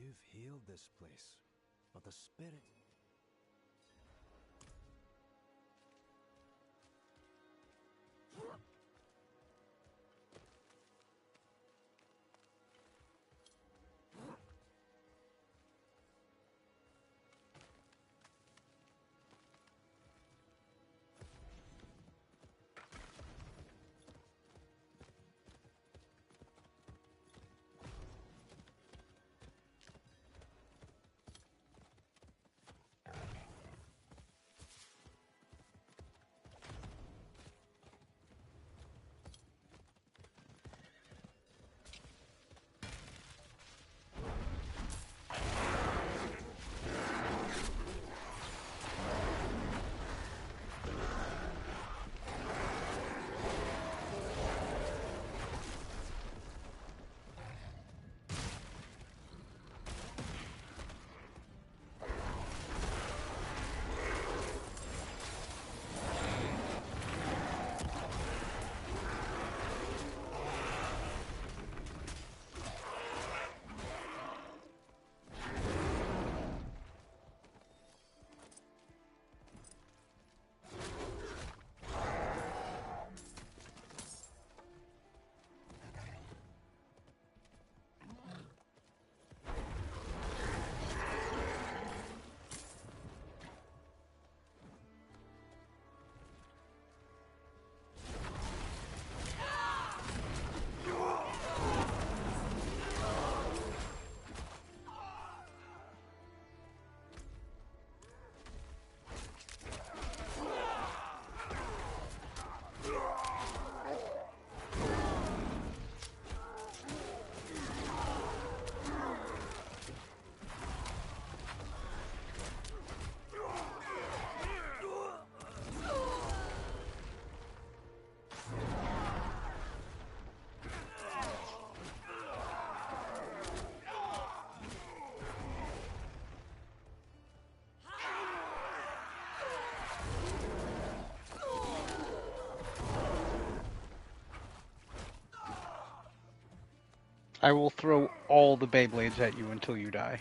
You've healed this place, but the spirit... I will throw all the Beyblades at you until you die.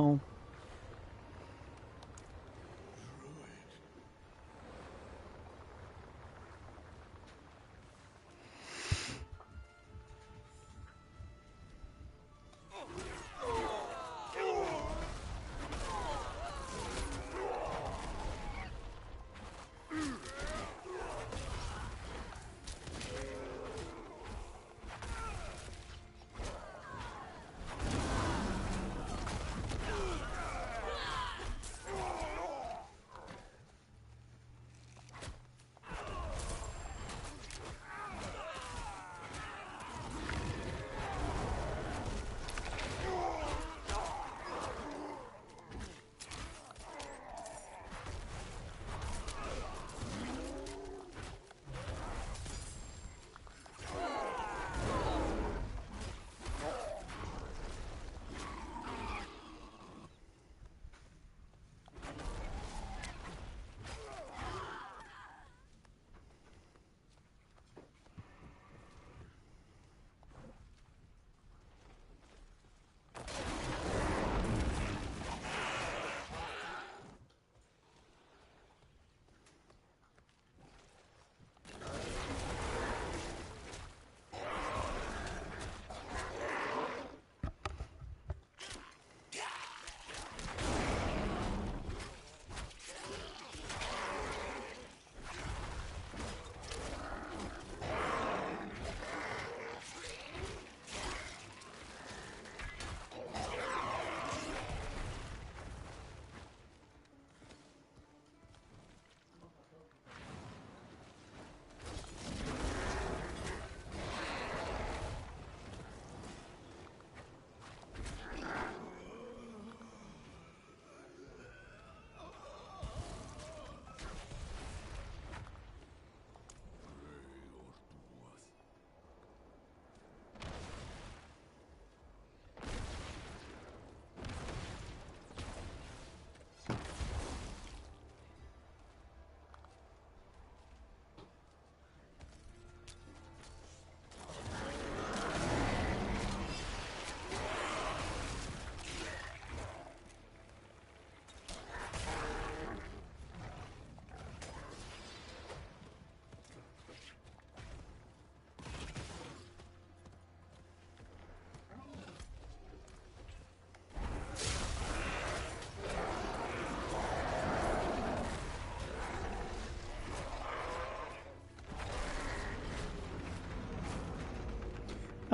Oh.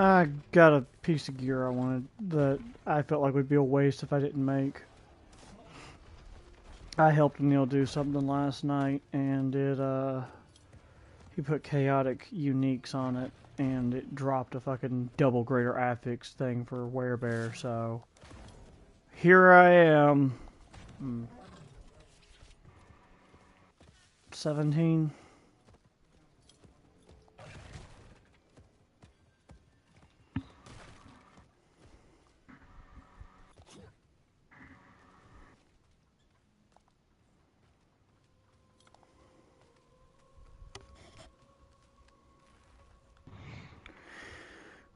I got a piece of gear I wanted that I felt like would be a waste if I didn't make. I helped Neil do something last night, and he put chaotic uniques on it, and it dropped a fucking double greater affix thing for werebear. So here I am, 17.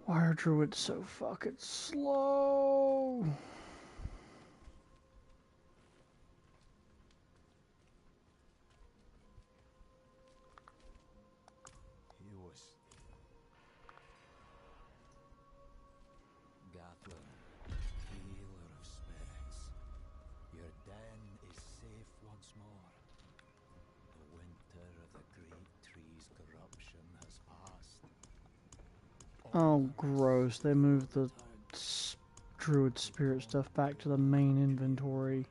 Why are druids so fucking slow? He was Gathler, healer of spirits. Your den is safe once more. The winter of the great tree's corruption has passed. Oh, gross. They moved the druid spirit stuff back to the main inventory.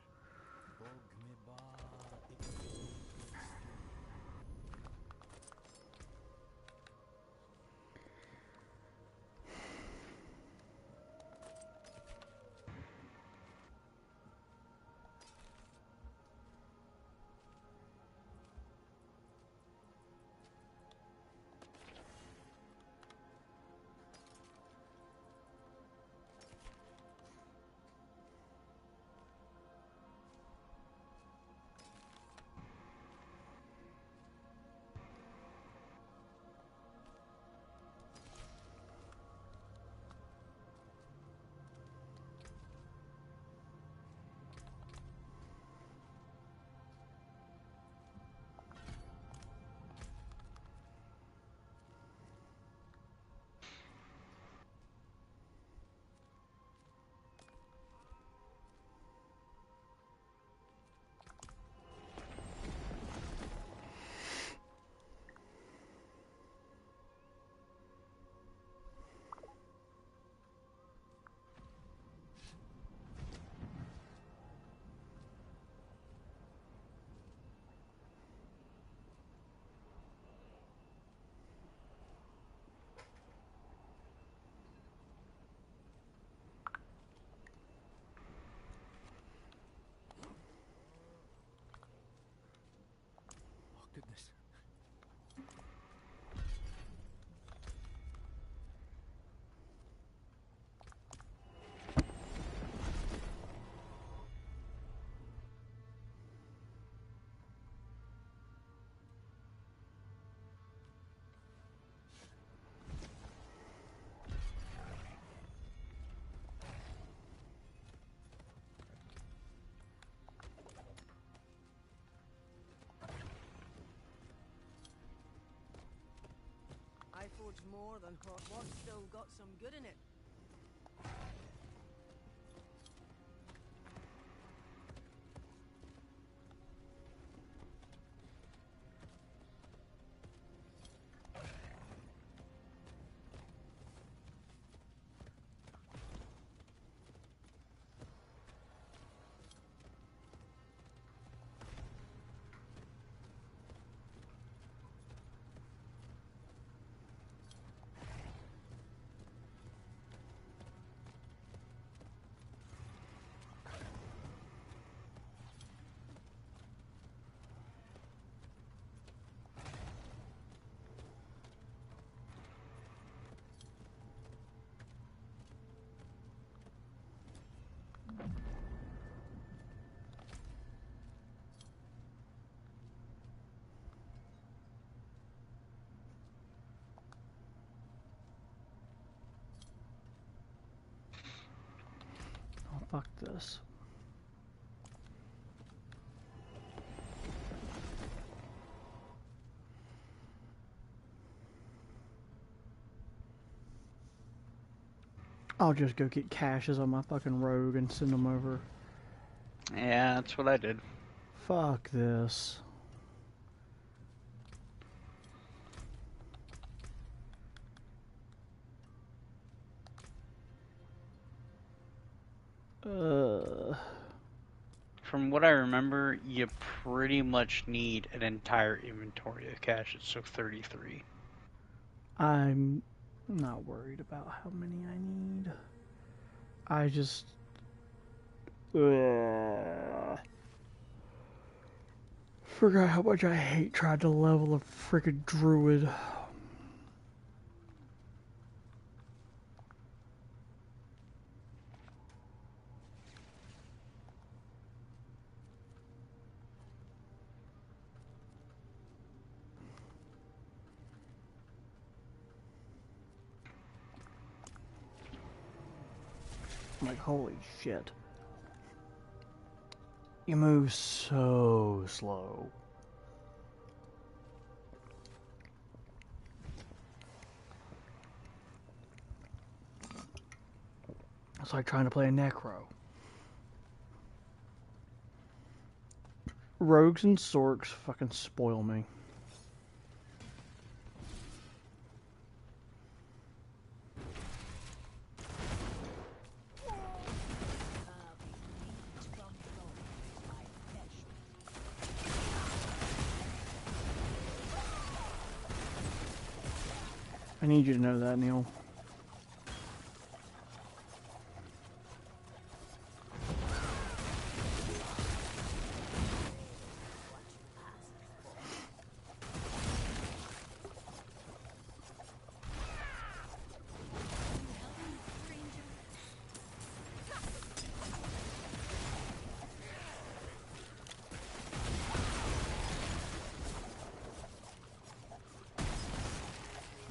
much more than what's still got some good in it. Oh, fuck this. I'll just go get caches on my fucking rogue and send them over. Yeah, that's what I did. Fuck this. From what I remember, you pretty much need an entire inventory of caches, so 33. I'm not worried about how many I need. I just... forgot how much I hate trying to level a freaking druid. I'm like, holy shit. You move so slow. It's like trying to play a necro. Rogues and sorks fucking spoil me. I need you to know that, Neil.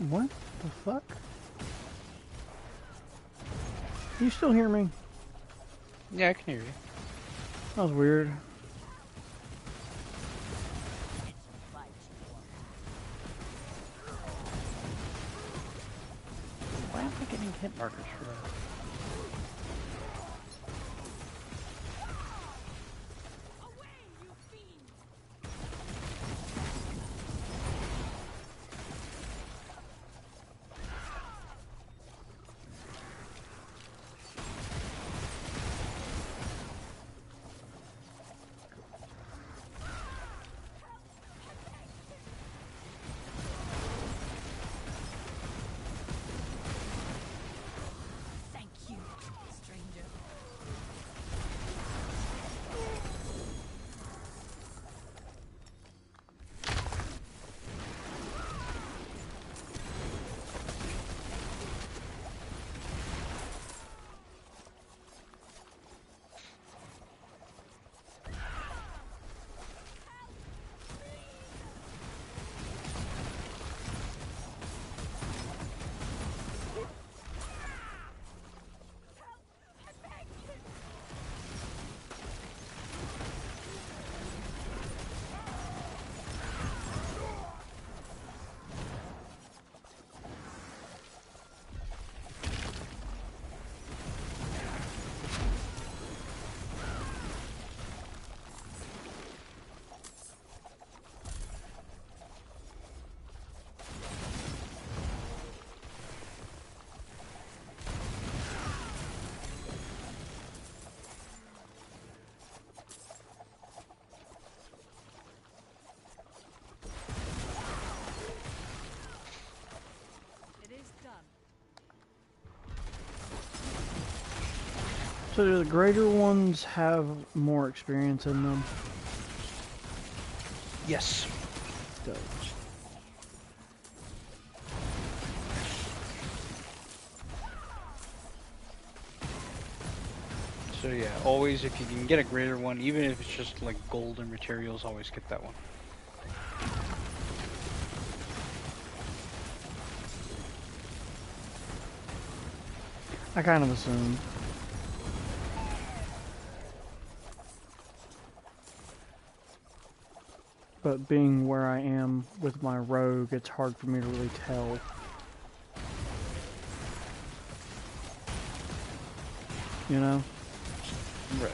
What the fuck? You still hear me? Yeah, I can hear you. That was weird. Why am I getting hit markers for that? So do the greater ones have more experience in them? Yes. Dope. So yeah, always if you can get a greater one, even if it's just like golden materials, always get that one. I kind of assumed. But being where I am with my rogue, it's hard for me to really tell. You know? Right.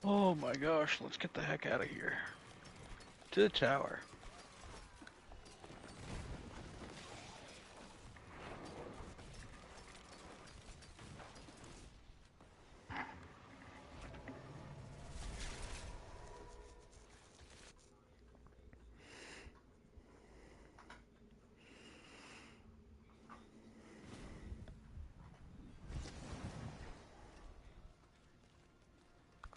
Oh my gosh, let's get the heck out of here. To the tower.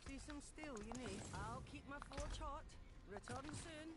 See some steel you need? I'll keep my forge hot. Return soon.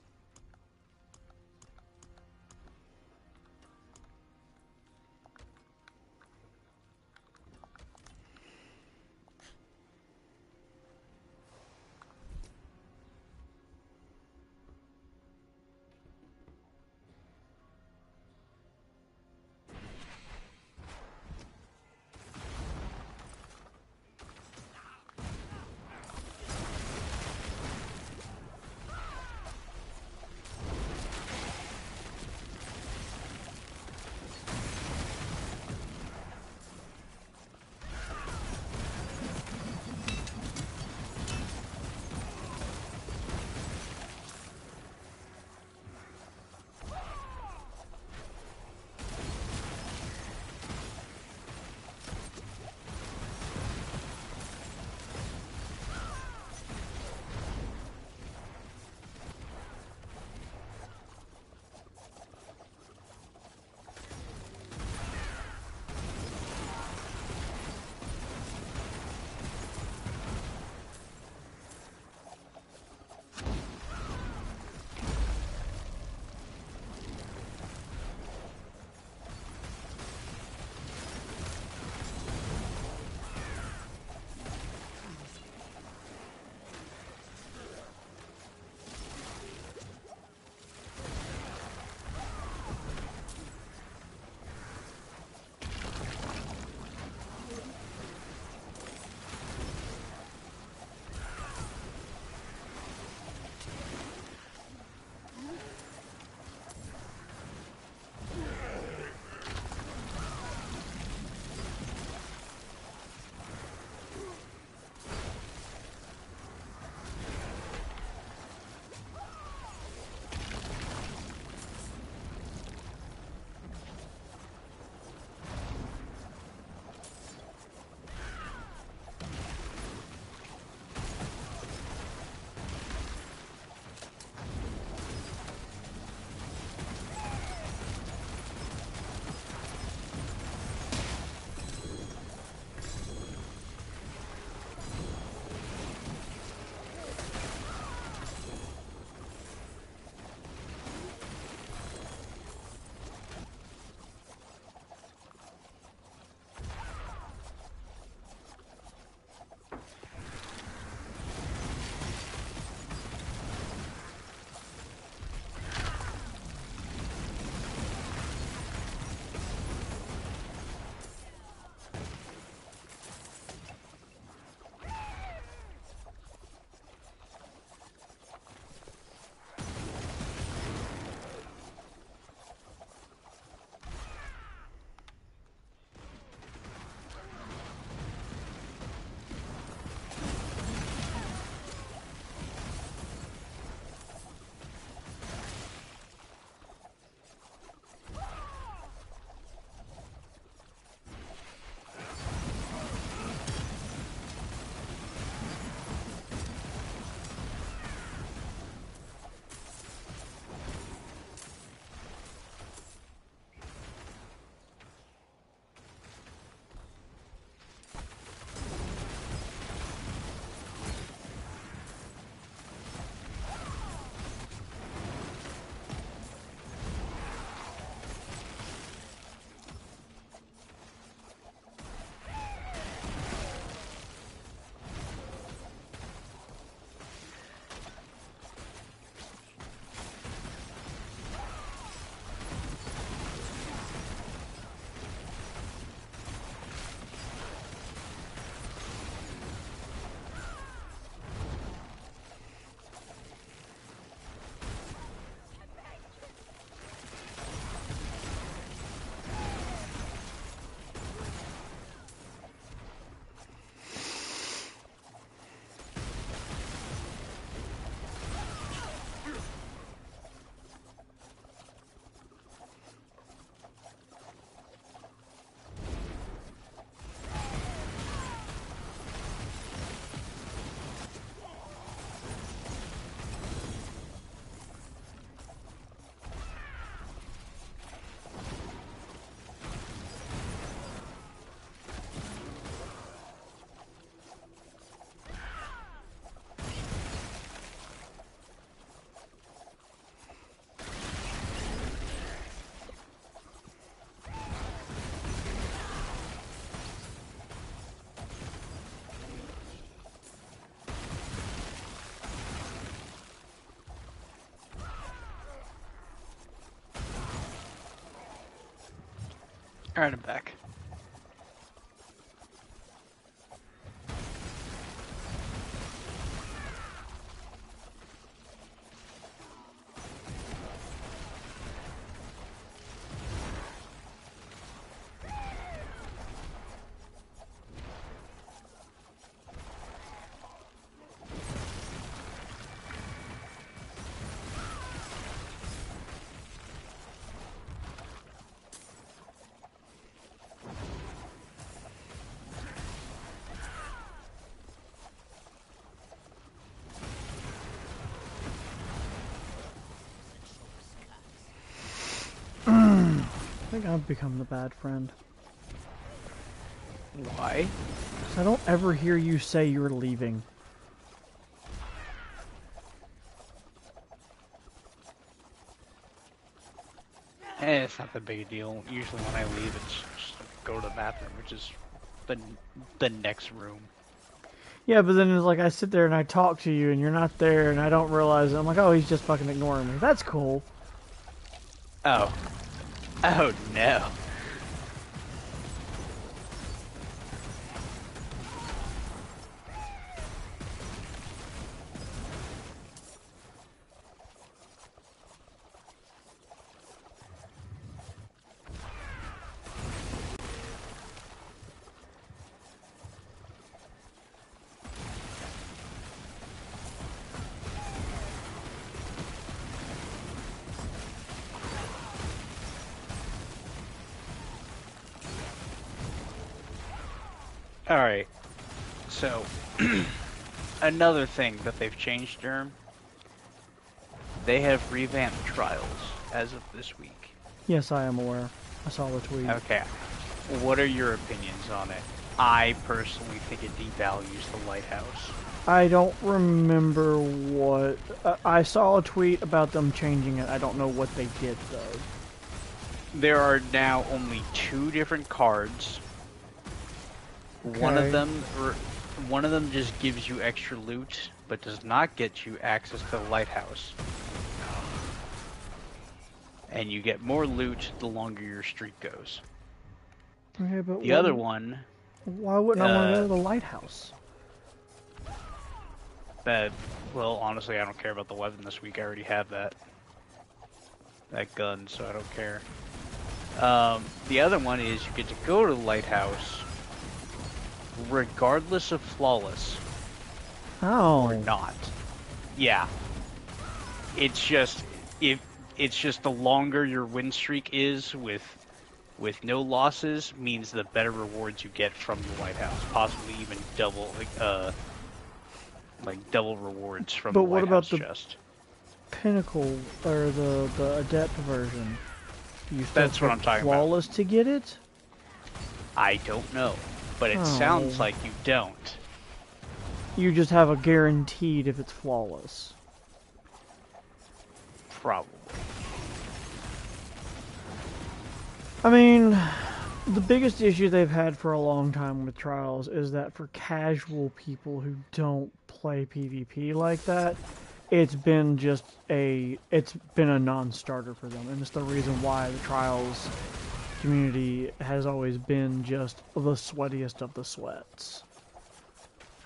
Alright, I'm back. I think I've become the bad friend. Why? 'Cause I don't ever hear you say you're leaving. It's not that big a deal. Usually when I leave, it's just go to the bathroom, which is the next room. Yeah, but then it's like I sit there and I talk to you and you're not there and I don't realize it. I'm like, oh, he's just fucking ignoring me. That's cool. Oh. Oh no. Alright. So, another thing that they've changed, Derm, they have revamped trials as of this week. Yes, I am aware. I saw the tweet. Okay. What are your opinions on it? I personally think it devalues the lighthouse. I don't remember what... I saw a tweet about them changing it. I don't know what they did, though. There are now only 2 different cards. One of them just gives you extra loot, but does not get you access to the lighthouse. And you get more loot the longer your streak goes. Okay, but The other one... Why wouldn't I want to go to the lighthouse? Well, honestly, I don't care about the weapon this week. I already have that gun, so I don't care. The other one is you get to go to the lighthouse regardless of flawless or not. Yeah. It's just the longer your win streak is with no losses means the better rewards you get from the lighthouse, possibly even double double rewards from the lighthouse chest. Pinnacle or the adept version. You still That's what I'm talking about. Flawless to get it? I don't know, but it sounds like you don't. You just have a guaranteed if it's flawless. Probably. I mean, the biggest issue they've had for a long time with Trials is that for casual people who don't play PvP like that, it's been a non-starter for them, and it's the reason why the Trials community has always been just the sweatiest of the sweats.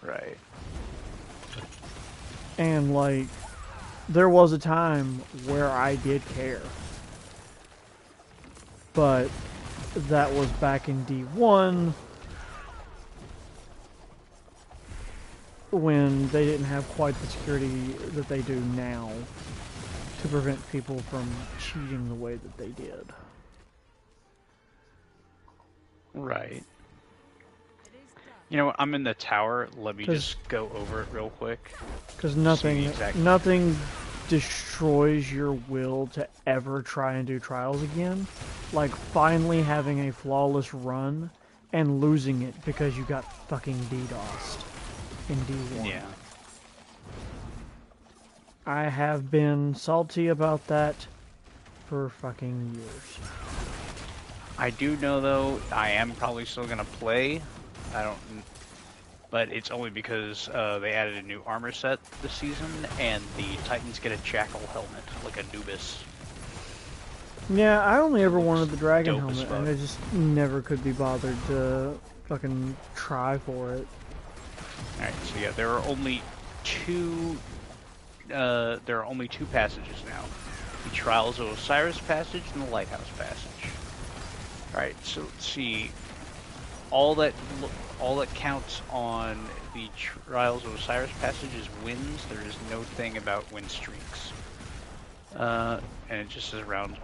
Right. And like, there was a time where I did care. But that was back in D1 when they didn't have quite the security that they do now to prevent people from cheating the way that they did. Right. You know what? I'm in the tower. Let me just go over it real quick. Because nothing destroys your will to ever try and do Trials again, like finally having a flawless run and losing it because you got fucking DDoSed in D1. Yeah. I have been salty about that for fucking years. I do know though, I am probably still gonna play. But it's only because they added a new armor set this season, and the Titans get a jackal helmet, like Anubis. Yeah, I only ever wanted the dragon dope as helmet, fuck. and I just never could be bothered to fucking try for it. Alright, so yeah, there are only two passages now. The Trials of Osiris passage and the Lighthouse passage. Alright, so let's see. All that counts on the Trials of Osiris passage is wins. There is no thing about win streaks. And it just says round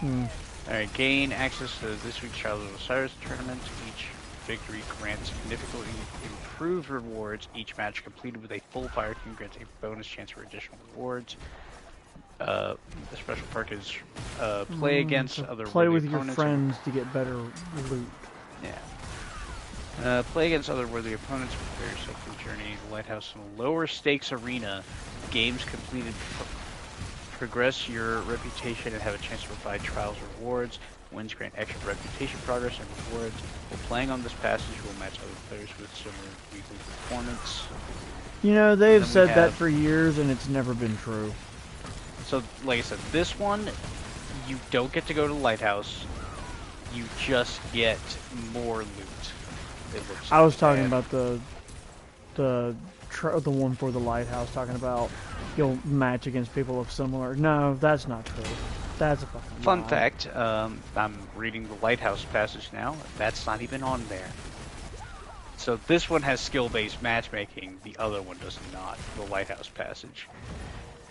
1. Alright, gain access to this week's Trials of Osiris tournament. Each victory grants significantly improved rewards. Each match completed with a full fire team grants a bonus chance for additional rewards. The special perk is play against other play worthy with your opponents. friends to get better loot. Yeah. Play against other worthy opponents for your second journey. The Lighthouse in a lower stakes arena. Games completed progress your reputation and have a chance to provide trials rewards. Wins grant extra reputation progress and rewards. While playing on this passage, will match other players with similar weekly performance. You know, they've said that for years, and it's never been true. So, like I said, this one, you don't get to go to the Lighthouse. You just get more loot. It looks I was talking about the one for the Lighthouse, talking about you'll match against people of similar. No, that's not true. That's a fucking fun lie. fact. I'm reading the Lighthouse passage now. That's not even on there. So this one has skill-based matchmaking. The other one does not. The Lighthouse passage.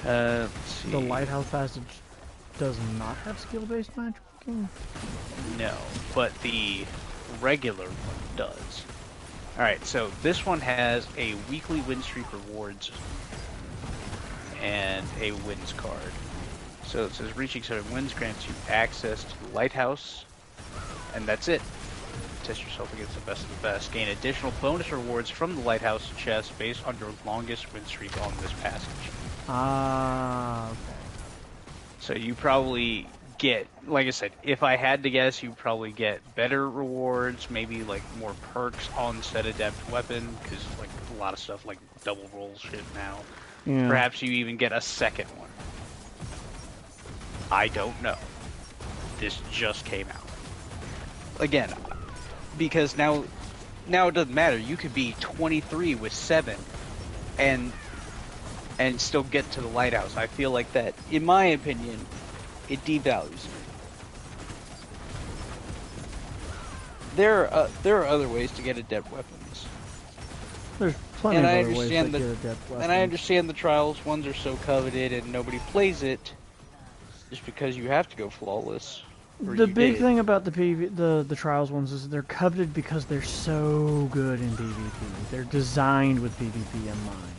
Let's see. The Lighthouse passage does not have skill-based matchmaking? No, but the regular one does. Alright, so this one has a weekly win streak rewards and a wins card. So it says reaching 7 wins grants you access to the Lighthouse, and that's it. Test yourself against the best of the best. Gain additional bonus rewards from the Lighthouse chest based on your longest win streak on this passage. Ah, okay. So you probably get, like I said, if I had to guess, you probably get better rewards, maybe like more perks on said adept weapon, because like a lot of stuff like double roll shit now. Yeah. Perhaps you even get a second one. I don't know. This just came out. Again, because now it doesn't matter. You could be 23 with 7 and still get to the Lighthouse. I feel like that, in my opinion, it devalues it. There are other ways to get adept weapons. There's plenty of other ways to get adept weapons. And I understand the trials ones are so coveted and nobody plays it just because you have to go flawless. The big thing about the trials ones is they're coveted because they're so good in PvP. They're designed with PvP in mind.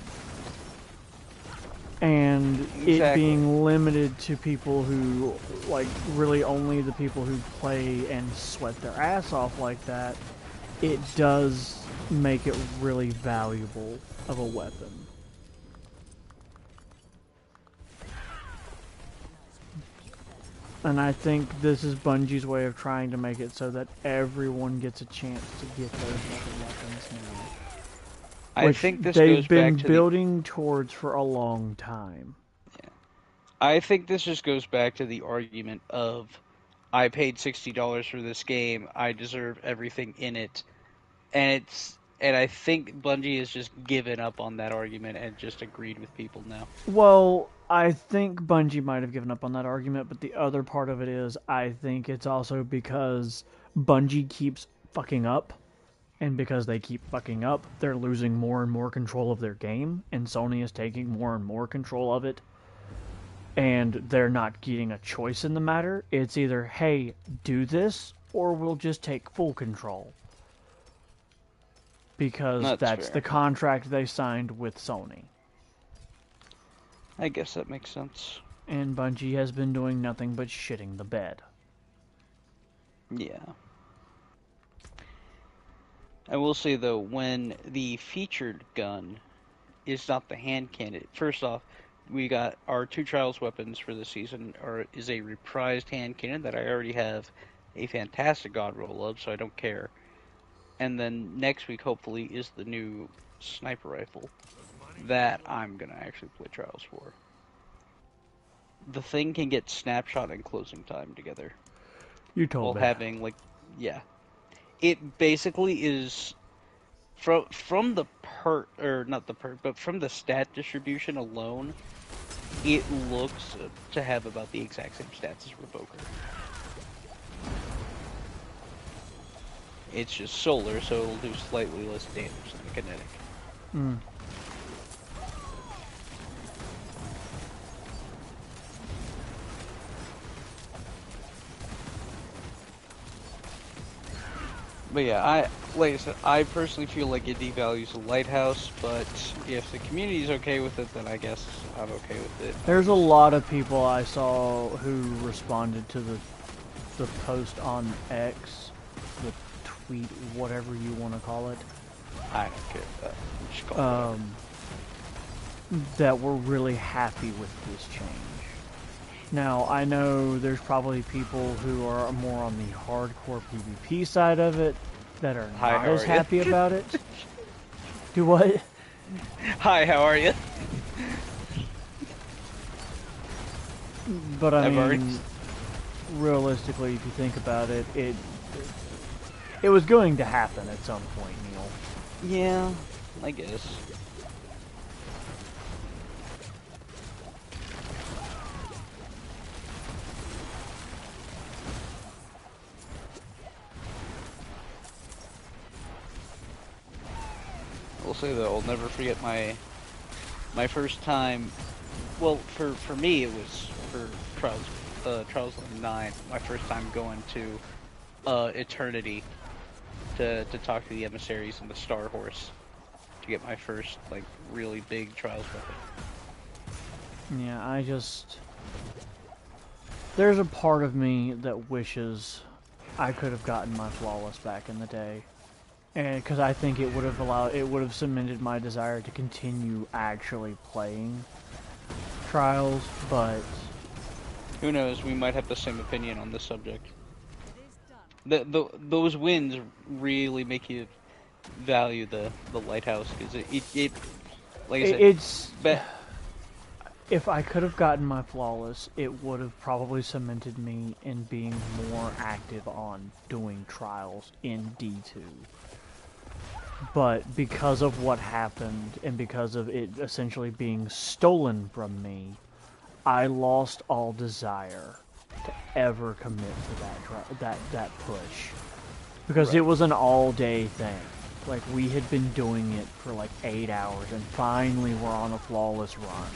And Exactly. it being limited to people who, like, really only the people who play and sweat their ass off like that, it does make it really valuable of a weapon. And I think this is Bungie's way of trying to make it so that everyone gets a chance to get those fucking weapons now. I think this they've goes been back to building towards for a long time. Yeah. I think this just goes back to the argument of I paid $60 for this game, I deserve everything in it. And I think Bungie has just given up on that argument and just agreed with people now. Well, I think Bungie might have given up on that argument, but the other part of it is I think it's also because Bungie keeps fucking up, and because they keep fucking up, they're losing more and more control of their game, and Sony is taking more and more control of it, and they're not getting a choice in the matter. It's either, hey, do this, or we'll just take full control. Because that's fair. the contract they signed with Sony. I guess that makes sense. And Bungie has been doing nothing but shitting the bed. Yeah. I will say, though, when the featured gun is not the hand cannon, first off, we got our 2 trials weapons for this season is a reprised hand cannon that I already have a fantastic god roll of, so I don't care. And then next week, hopefully, is the new sniper rifle that I'm going to actually play trials for. the thing can get snapshot and closing time together You while told me. having like, yeah. It basically is from the perk, or not the perk, but from the stat distribution alone, it looks to have about the exact same stats as Revoker. It's just solar, so it'll do slightly less damage than the kinetic. Mm. But yeah, like I said, I personally feel like it devalues the lighthouse, but if the community's okay with it, then I guess I'm okay with it. There's a lot of people I saw who responded to the post on X, the tweet, whatever you want to call it. I don't care. Just call it that were really happy with this change. Now, I know there's probably people who are more on the hardcore PvP side of it that are Hi, not how as are ya? happy about it. Do what? Hi, how are you? But I I've already- mean, realistically, if you think about it, it was going to happen at some point, Neil. Yeah, I guess. I'll say though, I'll never forget my first time. Well, for me, it was for Trials 9. My first time going to Eternity to talk to the emissaries and the Star Horse to get my first like really big Trials weapon. Yeah, there's a part of me that wishes I could have gotten my flawless back in the day. And because I think it would have cemented my desire to continue actually playing Trials, but Who knows? We might have the same opinion on this subject. Those wins really make you value the lighthouse because it like I said, if I could have gotten my flawless, it would have probably cemented me in being more active on doing Trials in D2. But because of what happened, and because of it essentially being stolen from me, I lost all desire to ever commit to that push. Because it was an all-day thing. Like, we had been doing it for like 8 hours, and finally we're on a flawless run.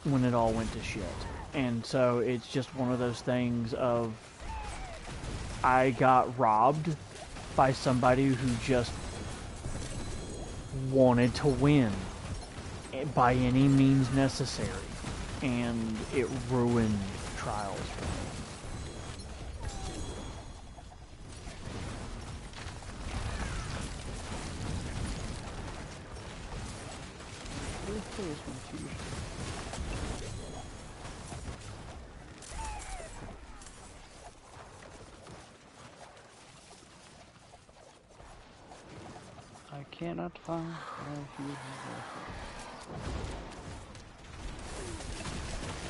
When it all went to shit. And so it's just one of those things of I got robbed by somebody who just wanted to win by any means necessary, and it ruined Trials for me. I cannot find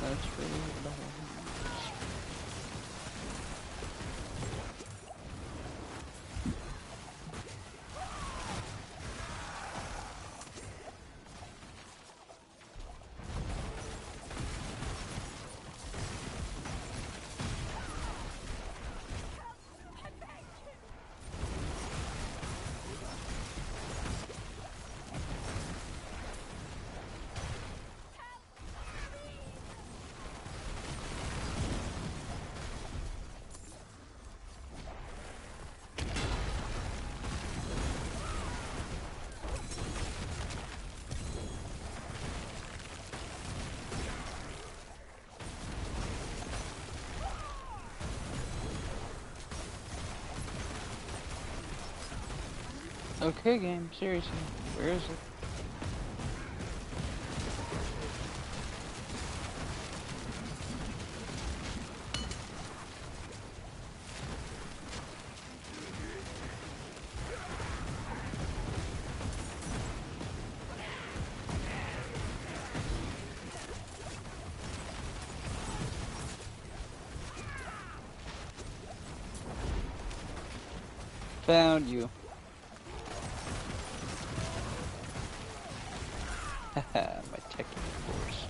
That's really bad. Okay, game, seriously, where is it? Found you. Haha, my technical force.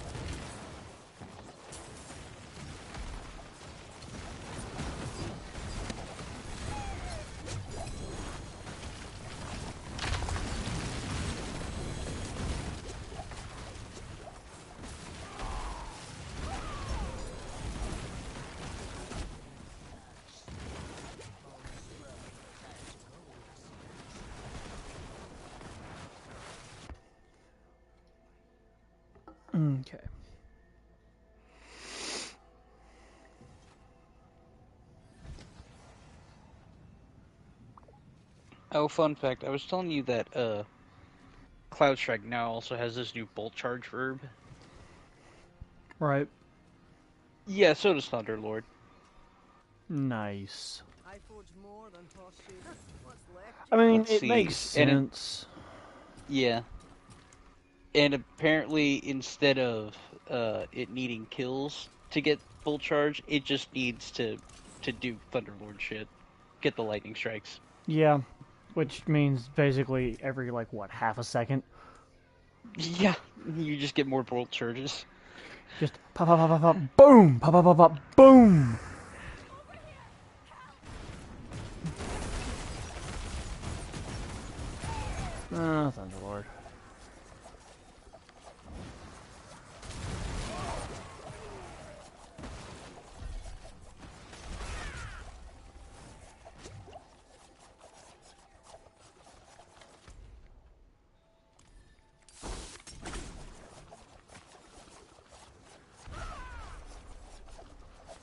Okay. Oh, fun fact, I was telling you that Cloud Strike now also has this new bolt charge verb. Right. Yeah, so does Thunderlord. Nice. I forge more than horseshoes. What's left? I mean, Let's it see. makes And sense. yeah. And apparently instead of it needing kills to get full charge, it just needs to do Thunderlord shit. Get the lightning strikes. Yeah. Which means basically every, like, what, half a second? Yeah, you just get more bolt charges. Just pop, pop, pop, pop, pop, boom! Pop, pop, pop, pop, boom! Ah, Thunderlord.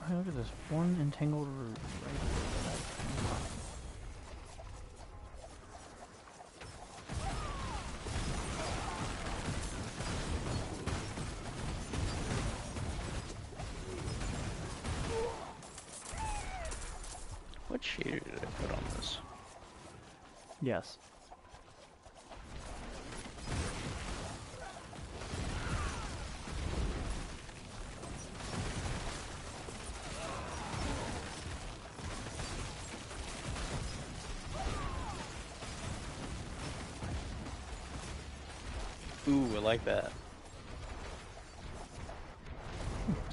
Hey, look at this. One entangled root right there. What shader did I put on this? Yes. Ooh, I like that.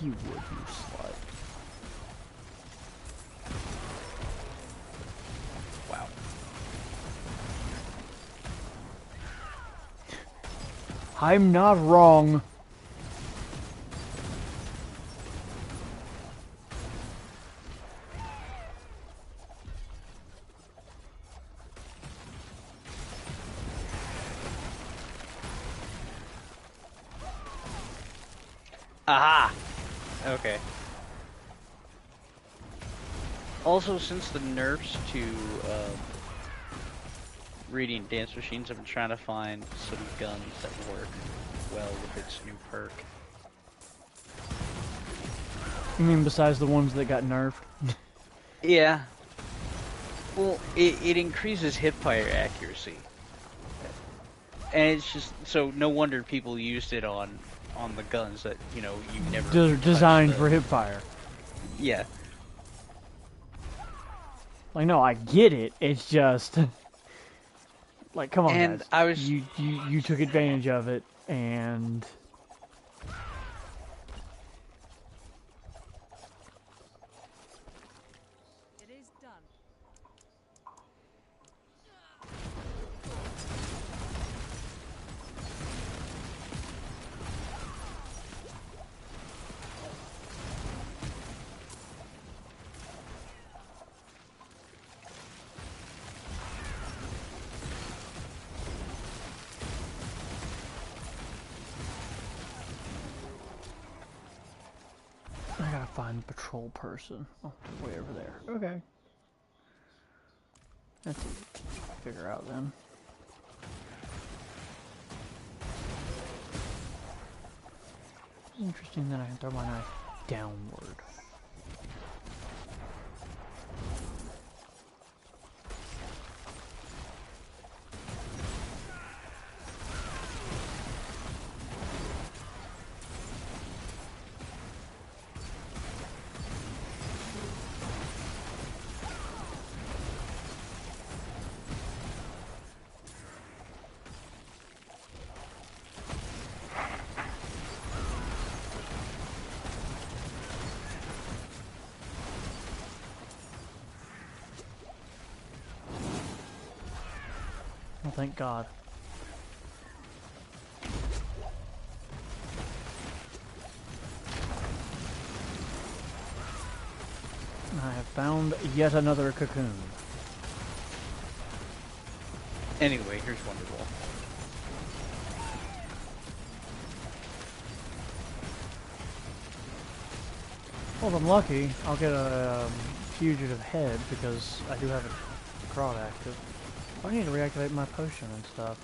You would, you slut. Wow. I'm not wrong. Aha! Okay. Also, since the nerfs to Radiant Dance Machines, I've been trying to find some guns that work well with its new perk. You mean besides the ones that got nerfed? Yeah. Well, it increases hipfire accuracy. And it's just, so no wonder people used it on the guns that, you know, you never Designed touched for hipfire. Yeah. Like, no, I get it. It's just... Like, come on, And guys. I was... You took advantage of it, and... It is done. I gotta find the patrol person. Oh, they're way over there. Okay. That's easy to figure out then. Interesting that I can throw my knife downward. thank God. I have found yet another cocoon. Anyway, here's Wonderwall. Well, if I'm lucky, I'll get a fugitive head because I do have a crowd active. I need to reactivate my potion and stuff.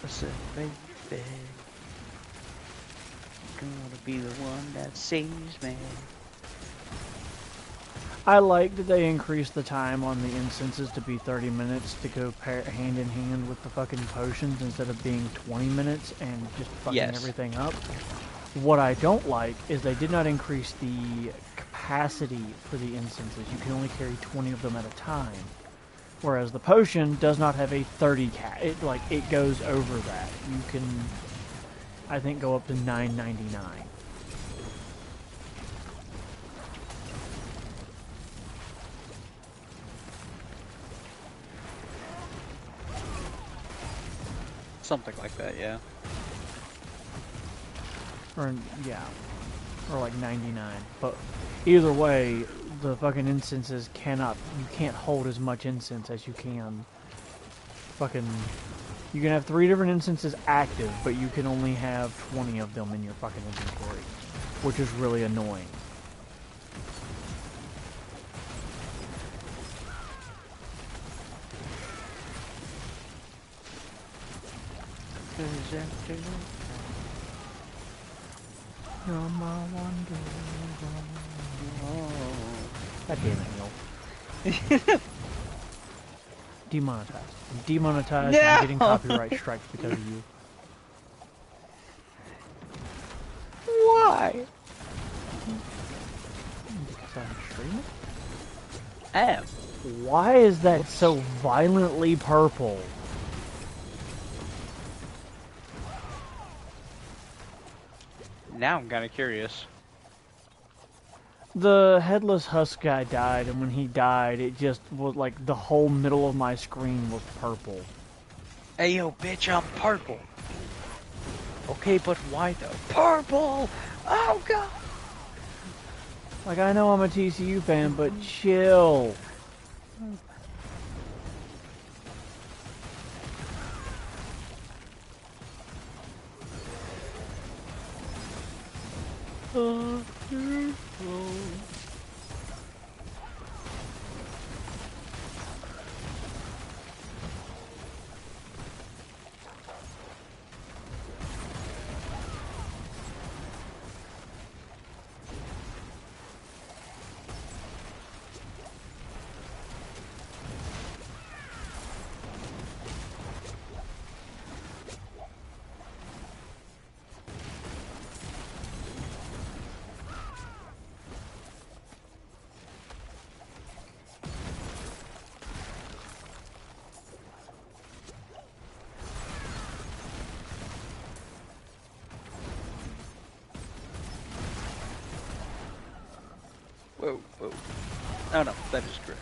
I said, baby, gonna be the one that saves me. I like that they increased the time on the incenses to be 30 minutes to go hand in hand with the fucking potions instead of being 20 minutes and just fucking everything up. What I don't like is they did not increase the capacity for the incenses. You can only carry 20 of them at a time. Whereas the potion does not have a 30 it goes over that. You can, I think, go up to $9.99. Something like that, yeah. Or, yeah. Or like 99. But either way, the fucking incenses cannot, you can't hold as much incense as you can. Fucking, you can have 3 different incenses active, but you can only have 20 of them in your fucking inventory. Which is really annoying. You're my wonder. God damn it, Neil. Demonetized. I'm demonetized. No! I'm getting copyright strikes because of you. Why? Because I'm streaming? Am. Why is that so violently purple? Now I'm kind of curious. The headless husk guy died, and when he died, it just was like the whole middle of my screen was purple. Hey yo, bitch, I'm purple. Okay, but why though? Purple! Oh god! Like, I know I'm a TCU fan, but chill. Whoa, whoa. Oh no, that is correct.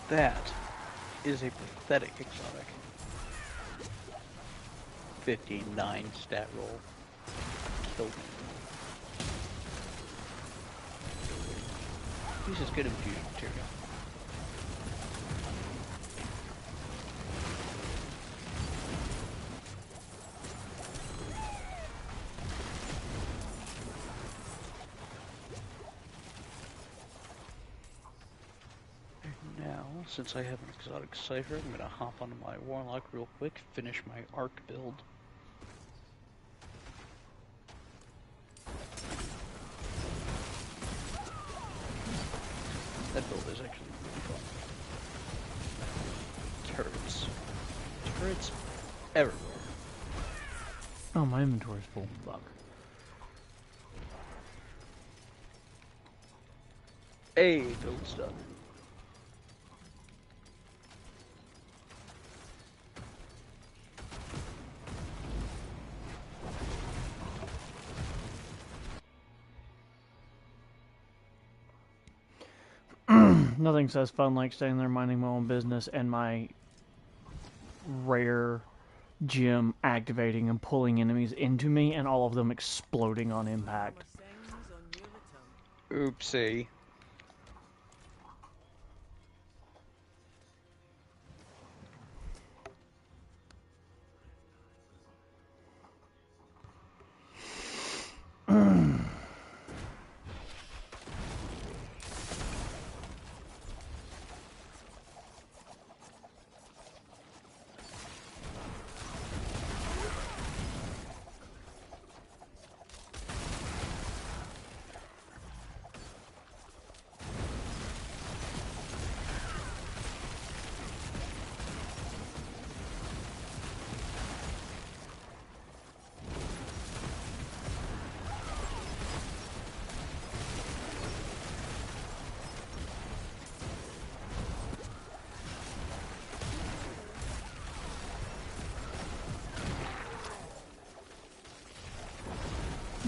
That is a pathetic exotic. 59 stat roll. Killed me. He's just good infusion material. Now, since I have an exotic cipher, I'm gonna hop onto my warlock real quick, finish my arc build. That build is actually really fun. Turrets. Turrets everywhere. Oh, my inventory's full. Fuck. Hey, build stuff. Nothing says fun like staying there minding my own business and my rare gem activating and pulling enemies into me and all of them exploding on impact. Oopsie.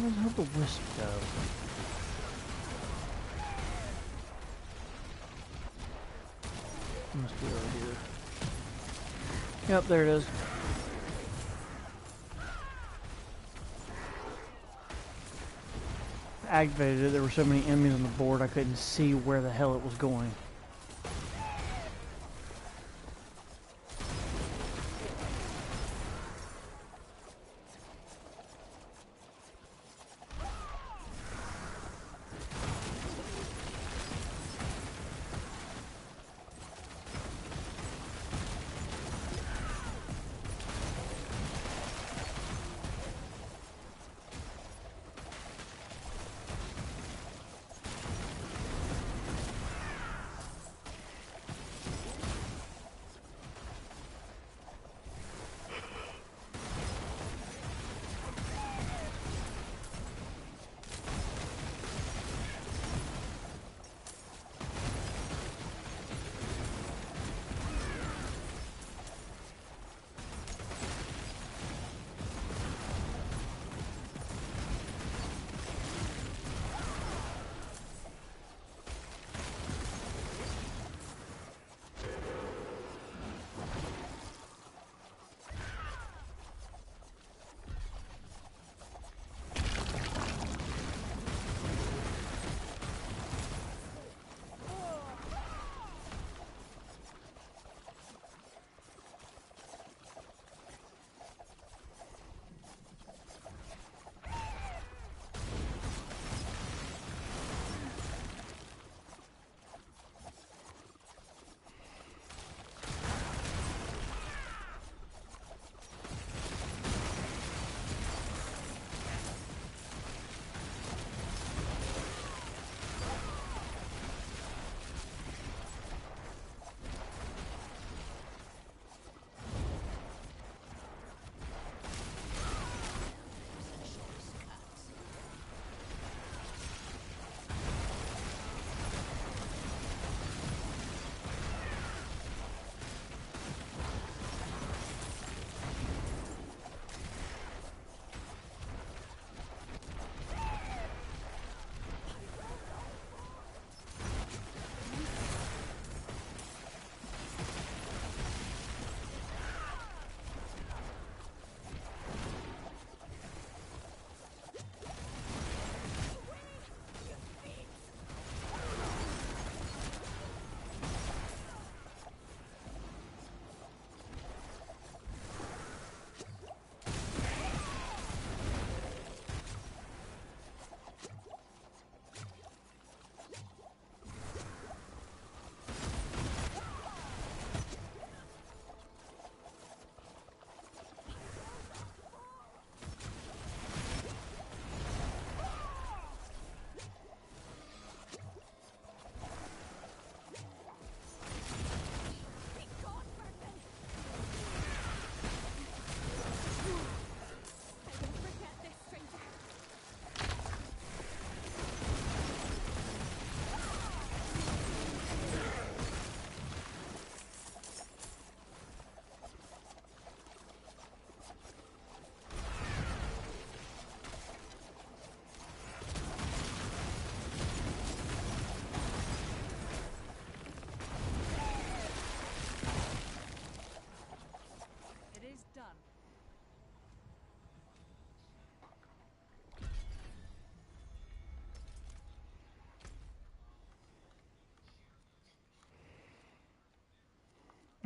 Where the hell did the wisp go? Must be over here. Yep, there it is. Activated it. There were so many enemies on the board I couldn't see where the hell it was going.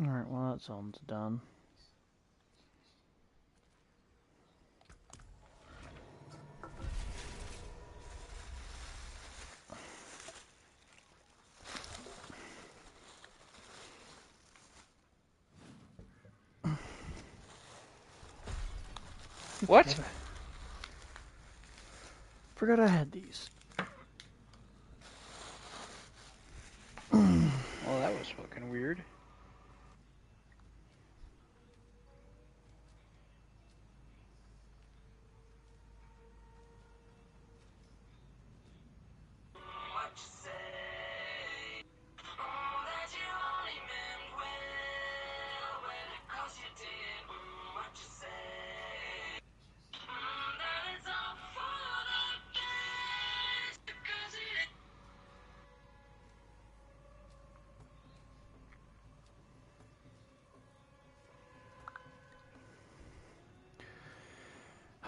Alright, well, that sounds done. What? Forgot I had these. Well, that was fucking weird.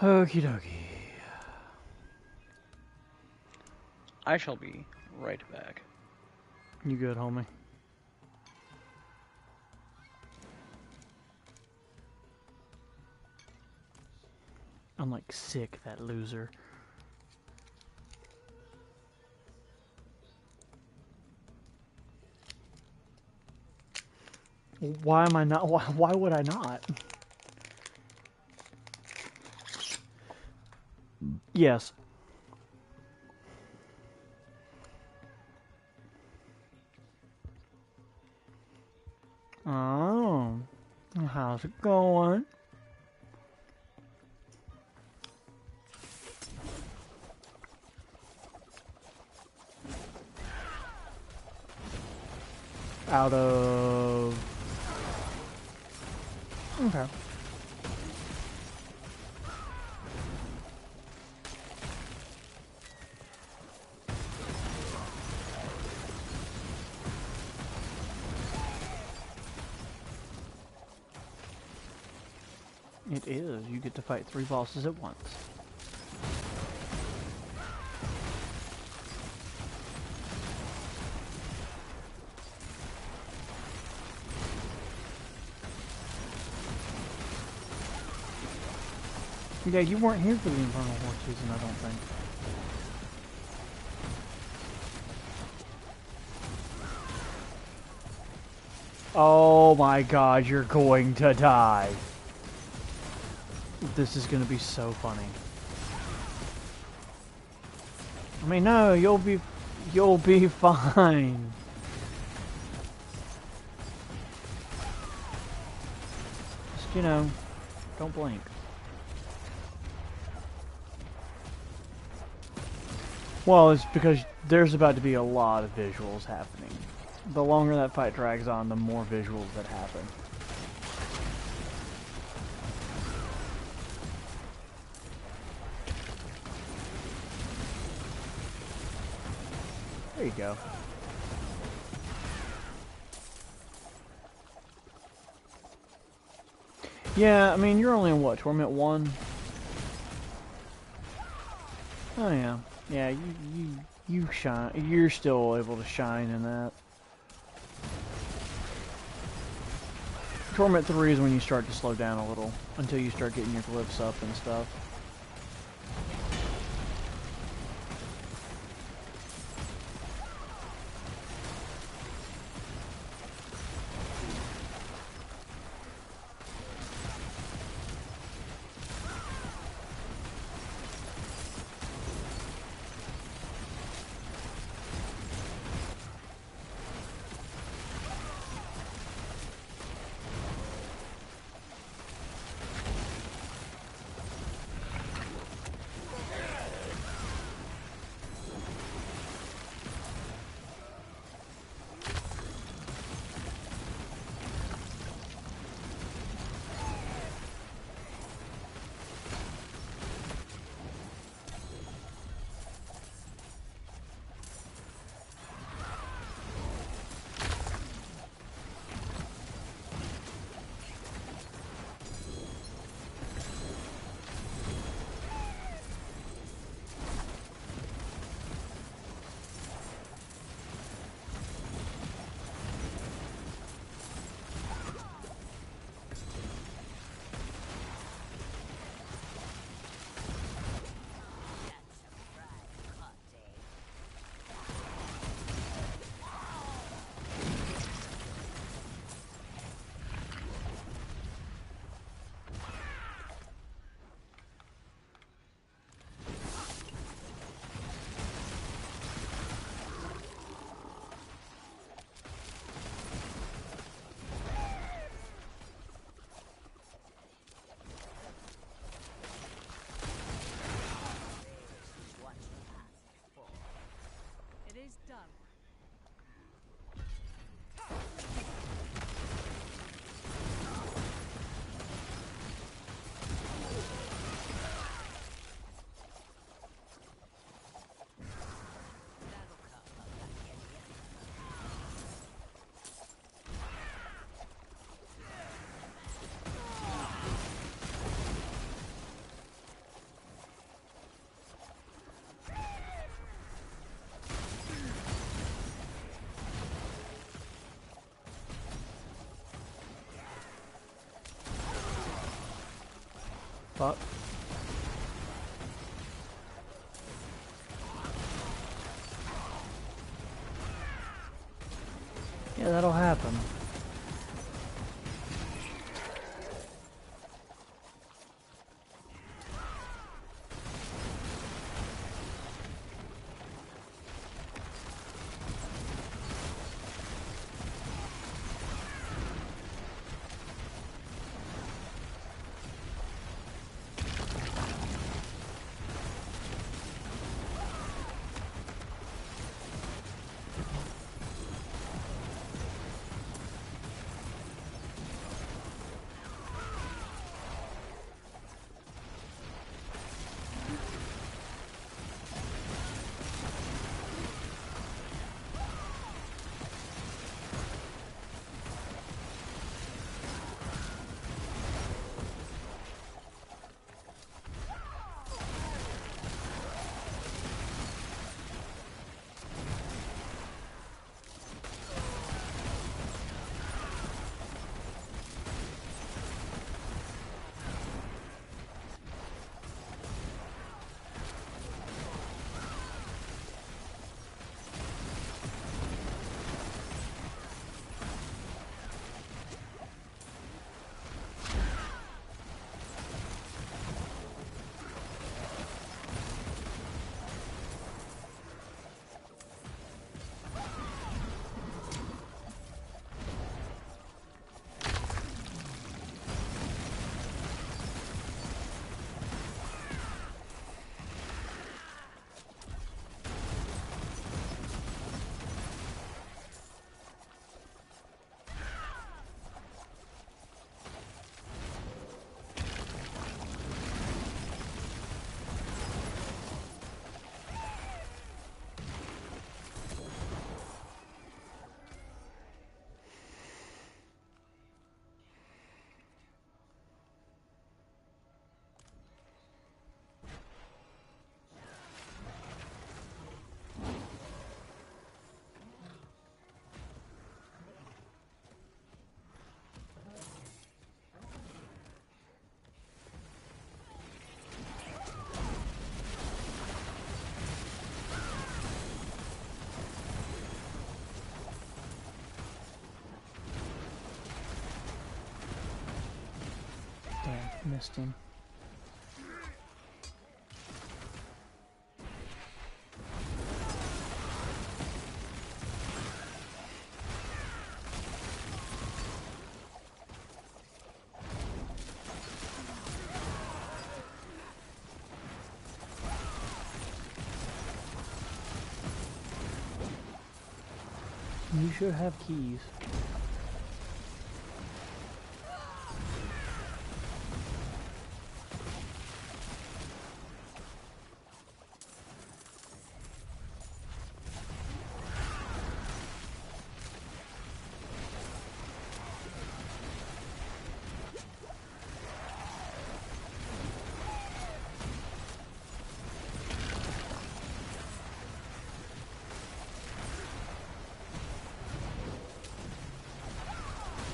Okie dokie. I shall be right back. You good, homie? I'm like sick, that loser. Why am I not? Why would I not? Yes. Oh. How's it going? Out of... Okay. It is. You get to fight 3 bosses at once. Yeah, you weren't here for the Infernal Horde season, I don't think. Oh my god, you're going to die. This is gonna be so funny. I mean, no, you'll be fine. Just, you know, don't blink. Well, it's because there's about to be a lot of visuals happening. The longer that fight drags on, the more visuals that happen. There you go. Yeah, I mean, you're only in what, Torment 1? Oh yeah. Yeah, you shine. You're still able to shine in that. Torment 3 is when you start to slow down a little, until you start getting your glyphs up and stuff. Done. That'll come up that Fuck. Yeah, that'll happen. Damn, missed him. You should have keys.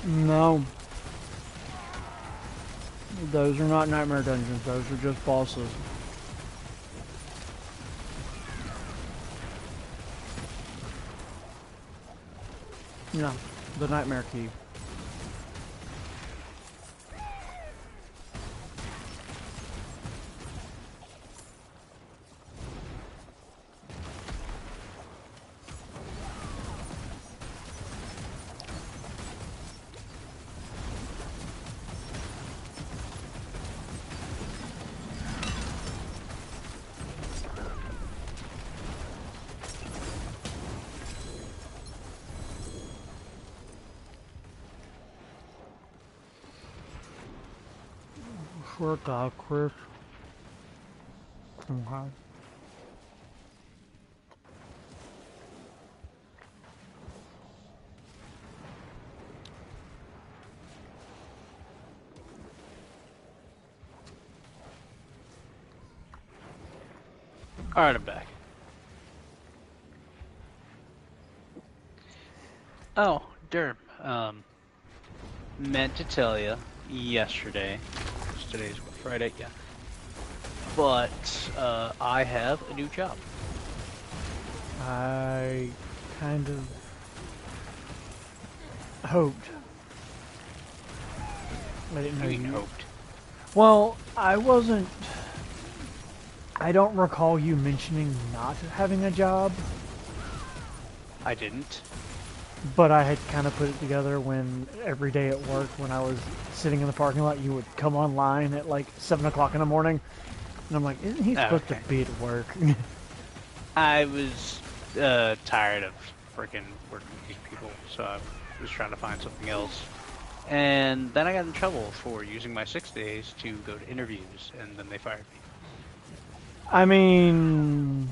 No. Those are not nightmare dungeons, those are just bosses. No, the nightmare key. Work out, Chris. Okay. Alright, I'm back. Oh, Derm. Meant to tell you yesterday. 'Cause today's what, Friday? Yeah. But I have a new job. I kind of hoped. I didn't know You you hoped. Well, I wasn't. I don't recall you mentioning not having a job, I didn't. but I had kind of put it together when every day at work, when I was sitting in the parking lot, you would come online at like 7 o'clock in the morning, and I'm like, isn't he supposed to Okay. be at work? I was tired of freaking working with these people, so I was trying to find something else. And then I got in trouble for using my 6 days to go to interviews, and then they fired me. I mean,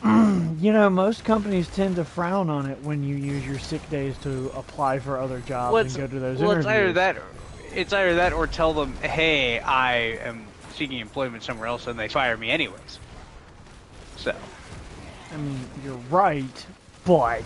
you know, most companies tend to frown on it when you use your sick days to apply for other jobs and go to those interviews. It's either that or tell them, hey, I am seeking employment somewhere else, and they fire me anyways. So. I mean, you're right, but...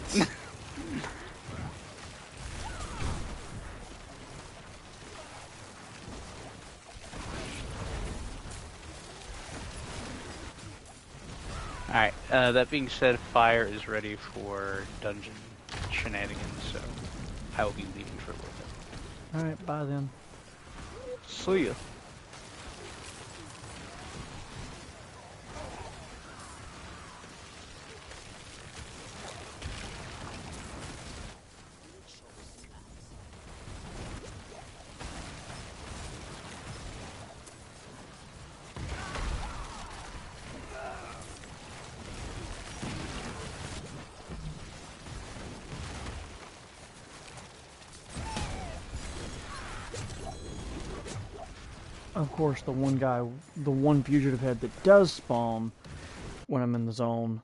Alright, that being said, Fire is ready for dungeon shenanigans, so I will be leaving for a little bit. Alright, bye then. See ya. Of course, the one fugitive head that does spawn when I'm in the zone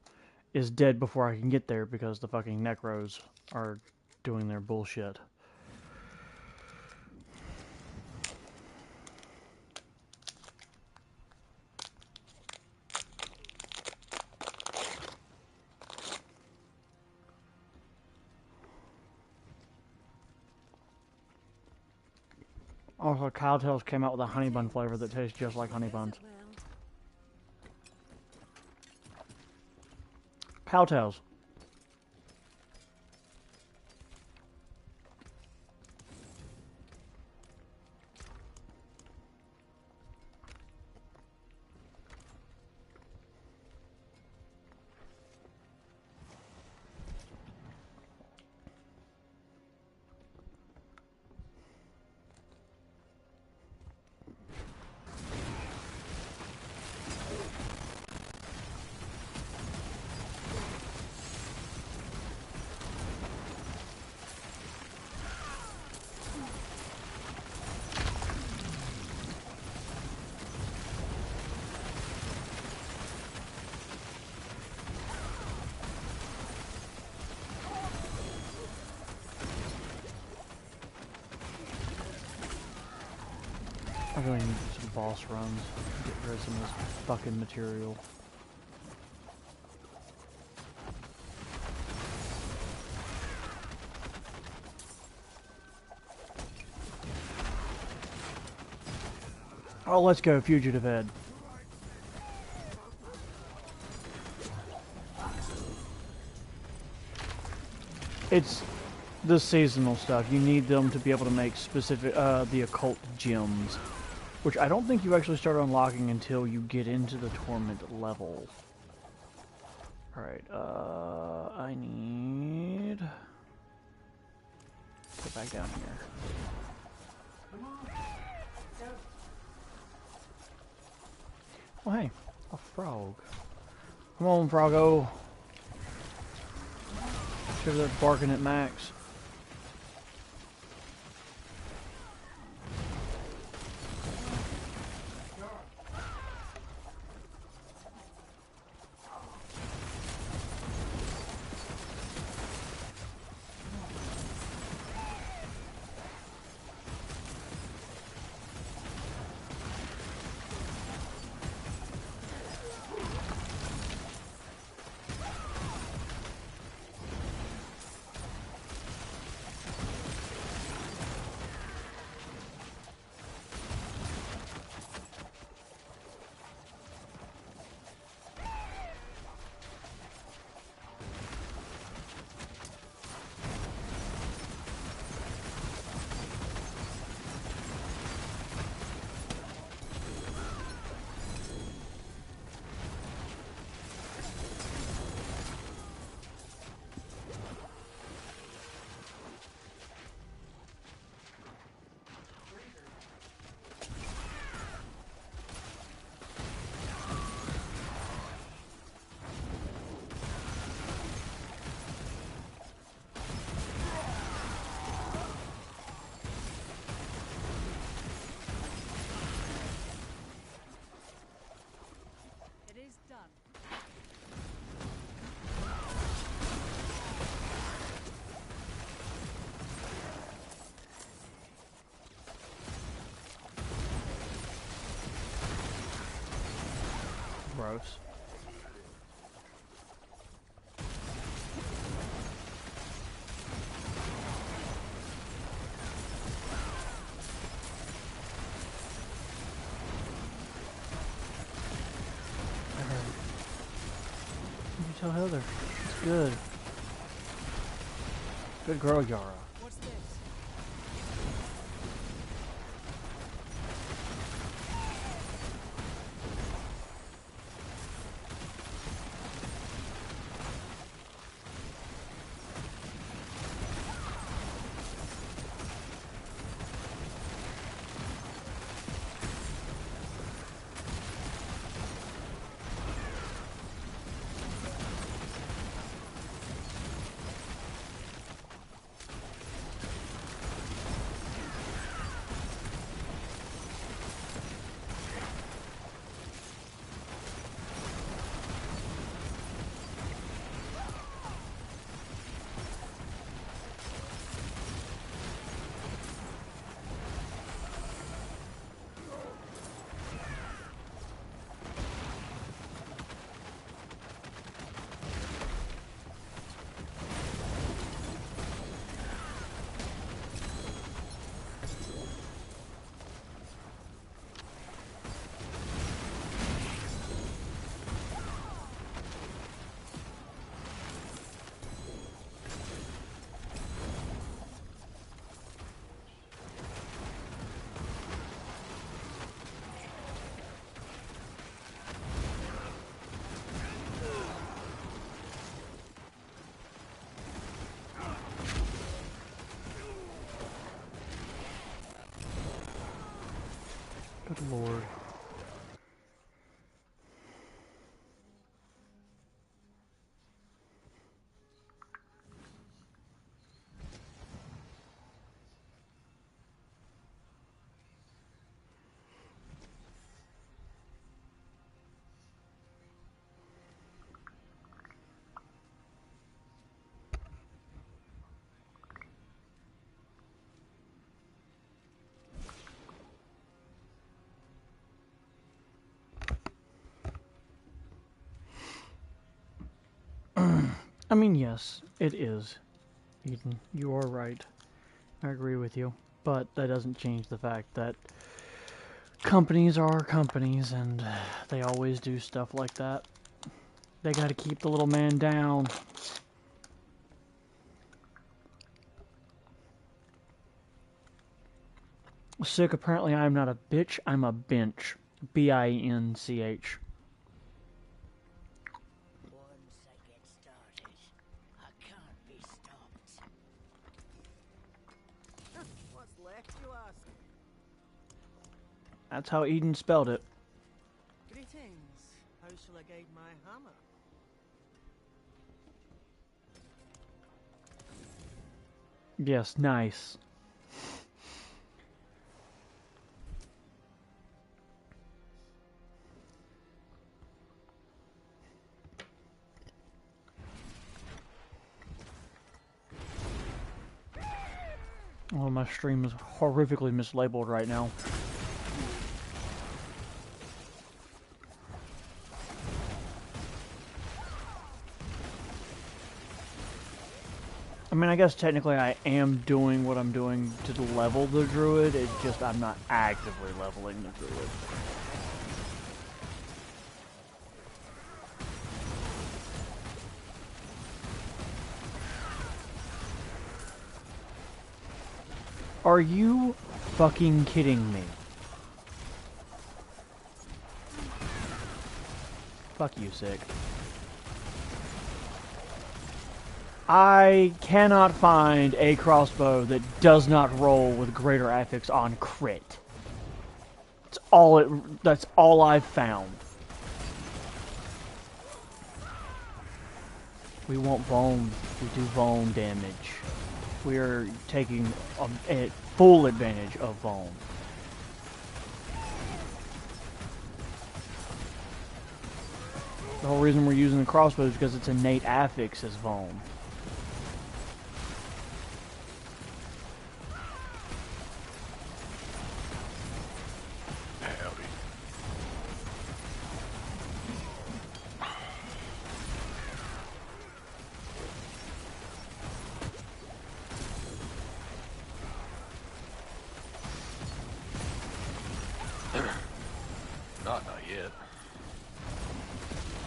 is dead before I can get there because the fucking necros are doing their bullshit. Also, Cowtails came out with a honey bun flavor that tastes just like honey buns. Cowtails. I really need some boss runs to get rid of some of this fucking material. Oh, let's go, Fugitive Head. It's the seasonal stuff. You need them to be able to make specific, the occult gems. Which I don't think you actually start unlocking until you get into the Torment level. Alright, I need... Put back down here. Oh hey, a frog. Come on, Froggo. Sure they're barking at Max. Gross. You tell Heather. It's good. Good girl, Yara. What's this? Good lord. I mean, yes, it is. Eden, you are right. I agree with you. But that doesn't change the fact that companies are companies and they always do stuff like that. They gotta keep the little man down. Sick, apparently I'm not a bitch, I'm a bench. B-I-N-C-H. Once I get started, I can't be stopped. What's left, you ask? That's how Eden spelled it. Greetings. How shall I guide my hammer? Yes, nice. Oh, my stream is horrifically mislabeled right now. I mean, I guess technically I am doing what I'm doing to level the druid, it's just I'm not actively leveling the druid. Are you fucking kidding me? Fuck you, Sick. I cannot find a crossbow that does not roll with greater affix on crit. That's all I've found. We want bone. We do bone damage. We are taking a full advantage of bone. The whole reason we're using the crossbow is because its innate affix is bone.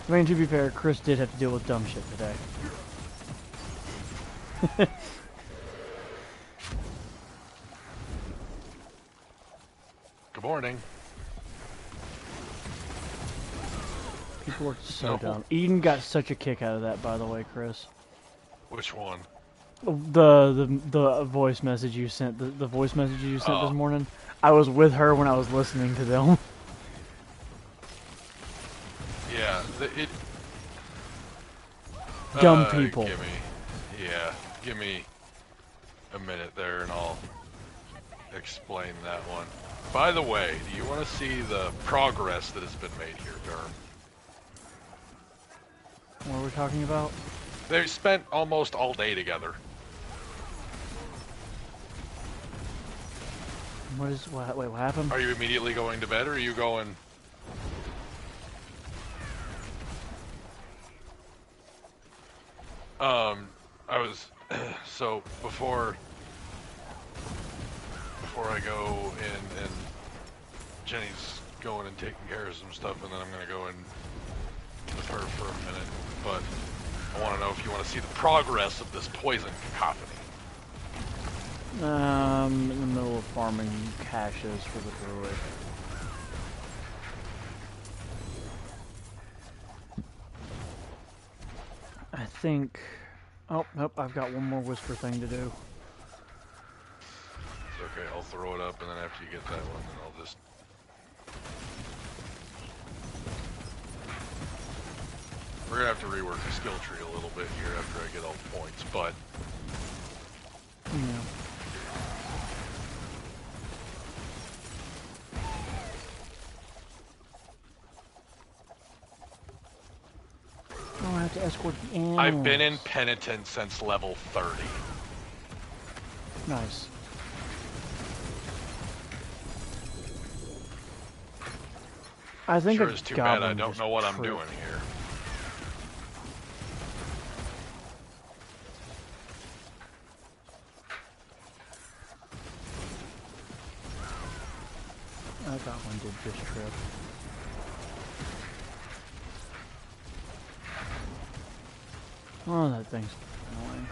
I mean, to be fair, Chris did have to deal with dumb shit today. Good morning. People are so No. dumb. Eden got such a kick out of that, by the way, Chris. Which one? The voice message you sent, the voice message you sent this Oh. morning. I was with her when I was listening to them. Yeah, Dumb people. Give me a minute there and I'll explain that one. By the way, do you want to see the progress that has been made here, Durham? What are we talking about? They spent almost all day together. Wait, what happened? Are you immediately going to bed or are you going... I was... so, before I go in and Jenny's going and taking care of some stuff and then I'm going to go in with her for a minute, but I want to know if you want to see the progress of this poison cacophony. In the middle of farming caches for the druid. I think... Oh, nope, I've got one more whisper thing to do. It's okay, I'll throw it up and then after you get that one, then I'll just... We're going to have to rework the skill tree a little bit here after I get all the points, but... Yeah. Oh, I have to escort the animals. I've been in Penitent since level 30. Nice. I think Sure a is too bad I goblin don't just know what I'm tripped. doing here. A goblin did just trip. Oh, that thing's annoying.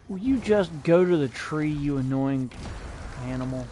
Will you just go to the tree, you annoying animal?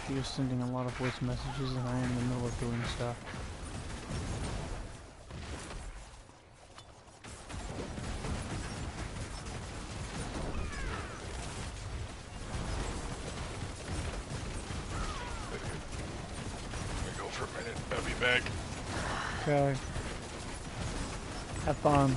You're sending a lot of voice messages and I am in the middle of doing stuff. I'm gonna go for a minute. I'll be back. Okay. Have fun.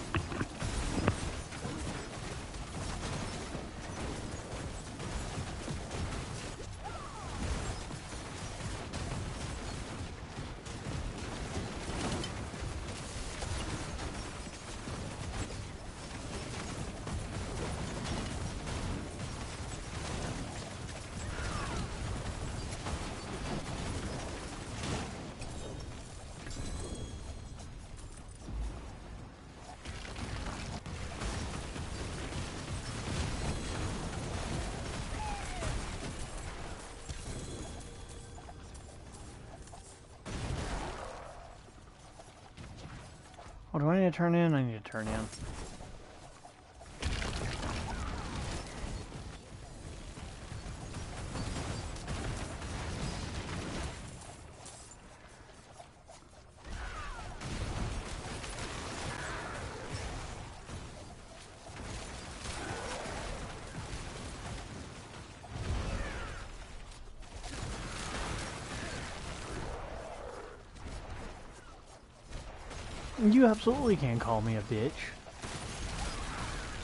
What do I need to turn in? I need to turn in. You absolutely can call me a bitch.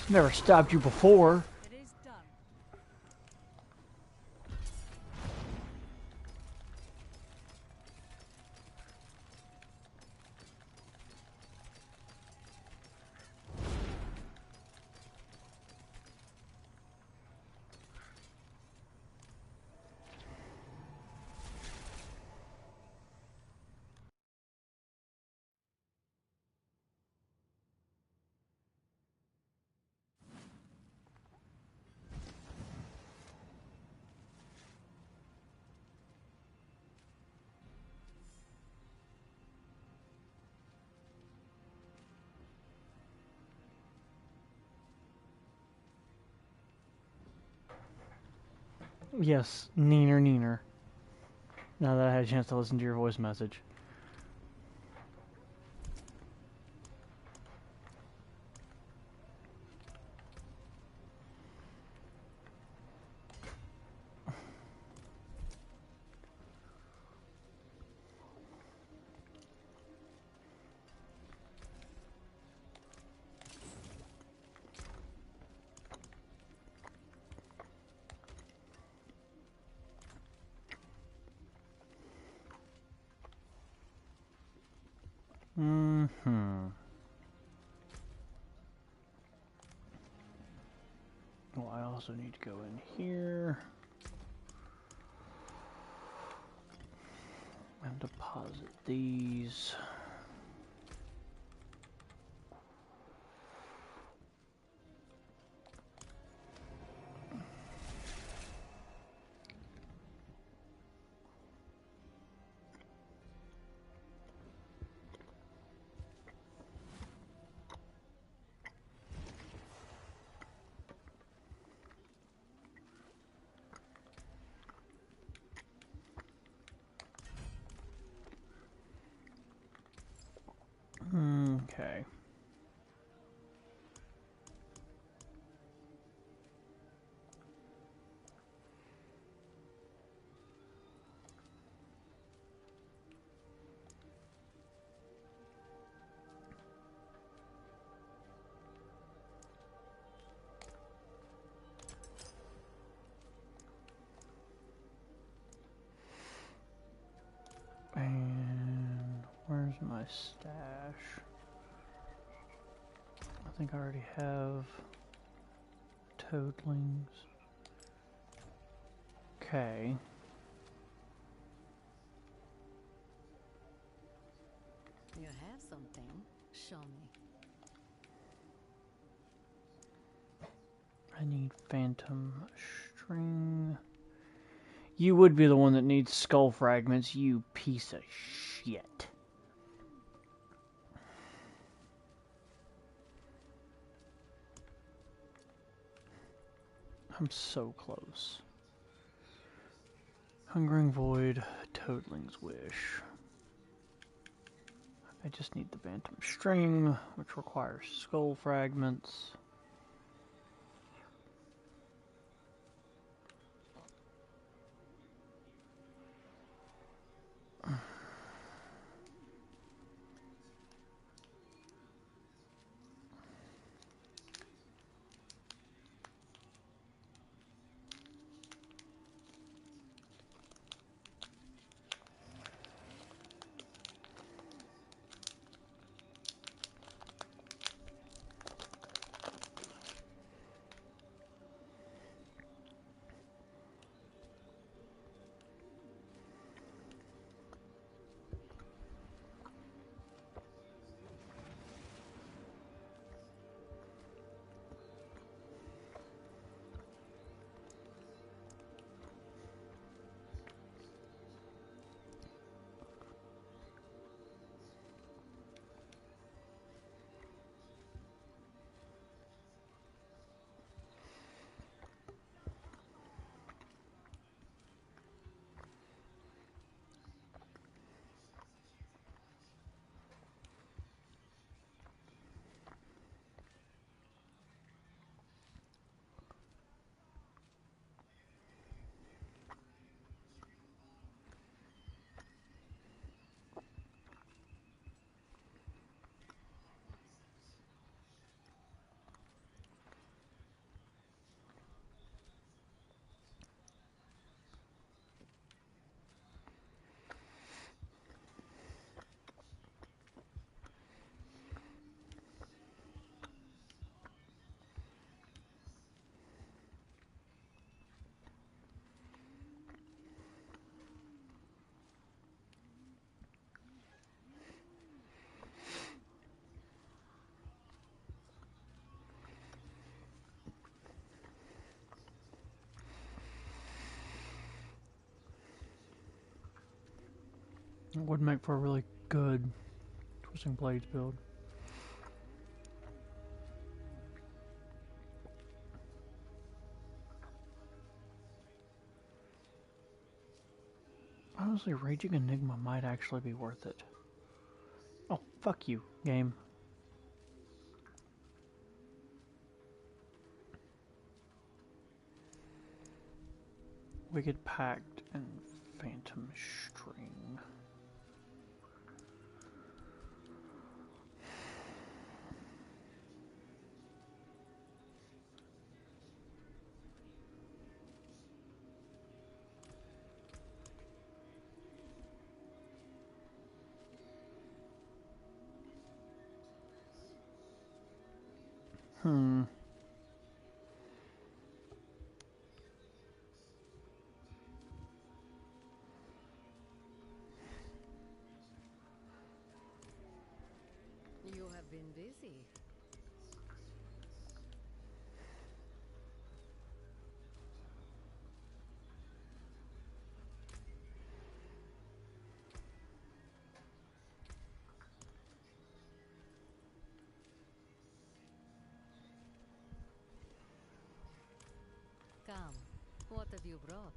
It's never stopped you before. It is done. Yes, neener, neener. Now that I had a chance to listen to your voice message. Mm-hmm. Well, I also need to go in here and deposit these. Okay. And where's my stash? I think I already have toadlings. Okay. You have something. Show me. I need phantom string. You would be the one that needs skull fragments, you piece of shit. I'm so close. Hungering Void, Toadling's Wish. I just need the Bantam String, which requires skull fragments. It would make for a really good Twisting Blades build. Honestly, Raging Enigma might actually be worth it. Oh, fuck you, game. Wicked Pact and Phantom String. You have been busy. Come, what have you brought?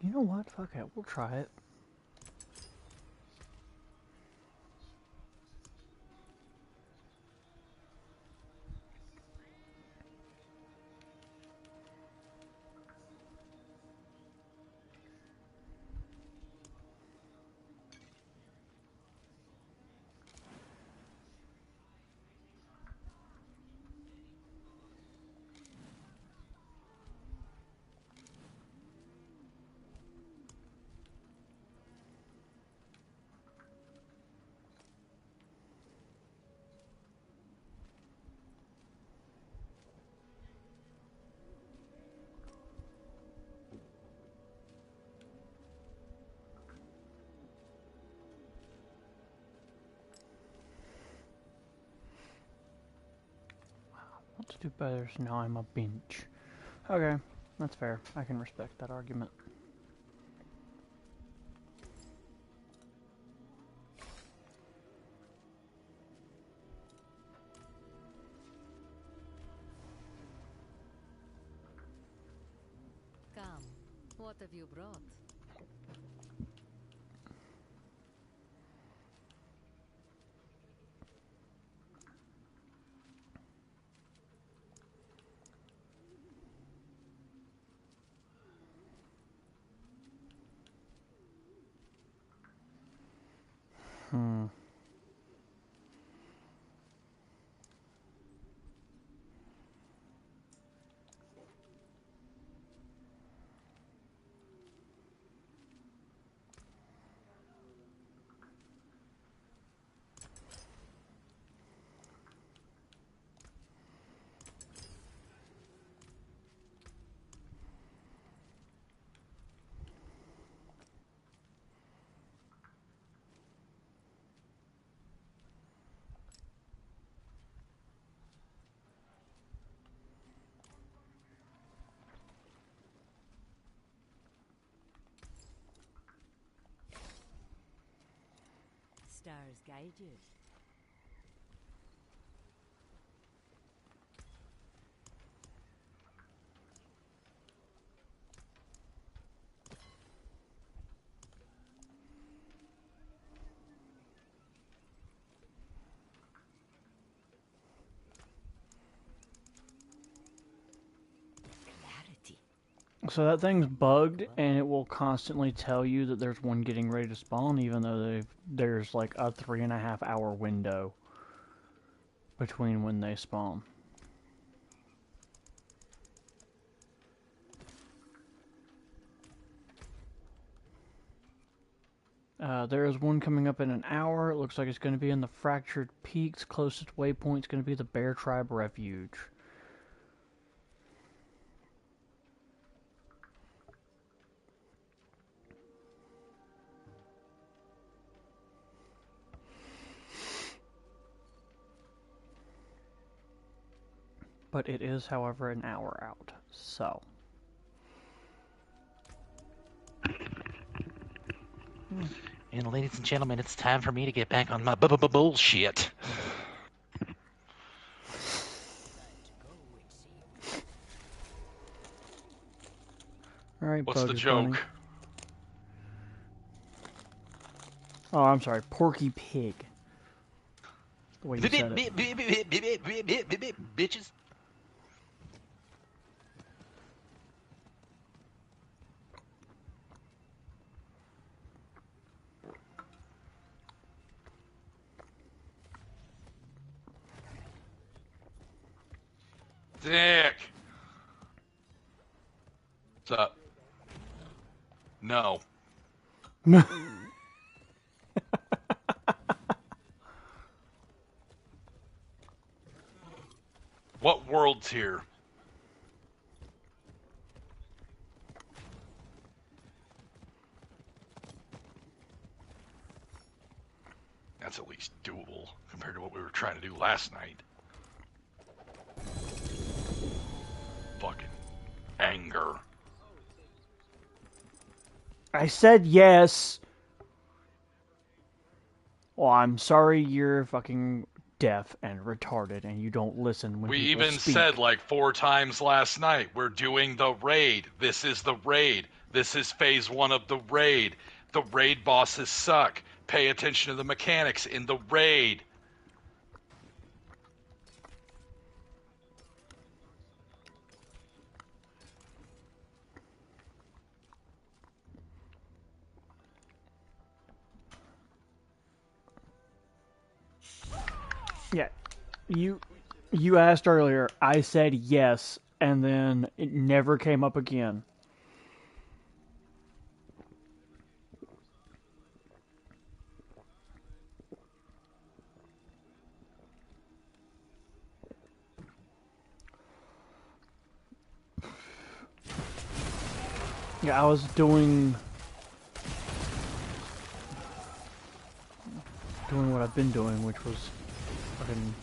You know what? Fuck it. We'll try it. Let's do better, so now I'm a bench. Okay, that's fair. I can respect that argument. Come, what have you brought? Hmm. Stars guide you. Clarity. So that thing's bugged, and it will constantly tell you that there's one getting ready to spawn, even though there's like a 3.5 hour window between when they spawn. There is one coming up in an hour. It looks like it's going to be in the Fractured Peaks. Closest waypoint is going to be the Bear Tribe Refuge. But it is, however, an hour out. So. And ladies and gentlemen, it's time for me to get back on my bullshit. All right, What's the Bugs joke? Bunny. Oh, I'm sorry, Porky Pig. The way you said it. Bitches. Dick. What's up? No. What world's here? That's at least doable compared to what we were trying to do last night. Fucking anger. I said yes. Well, I'm sorry you're fucking deaf and retarded and you don't listen when We people even speak. said like 4 times last night, we're doing the raid. This is the raid. This is phase 1 of the raid. The raid bosses suck. Pay attention to the mechanics in the raid. Yeah, you asked earlier. I said yes, and then it never came up again. Yeah, I was doing what I've been doing, which was fucking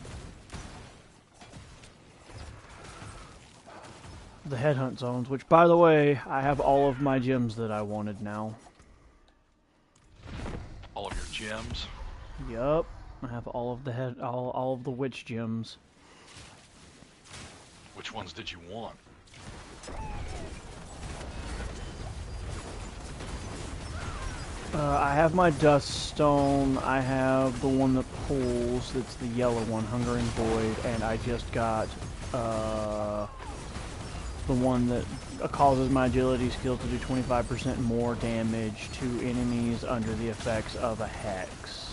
the headhunt zones. Which, by the way, I have all of my gems that I wanted now. All of your gems. Yup, I have all of the all of the witch gems. Which ones did you want? I have my dust stone. I have the one that pulls. That's the yellow one, Hunger and Void, and I just got the one that causes my agility skill to do 25% more damage to enemies under the effects of a hex.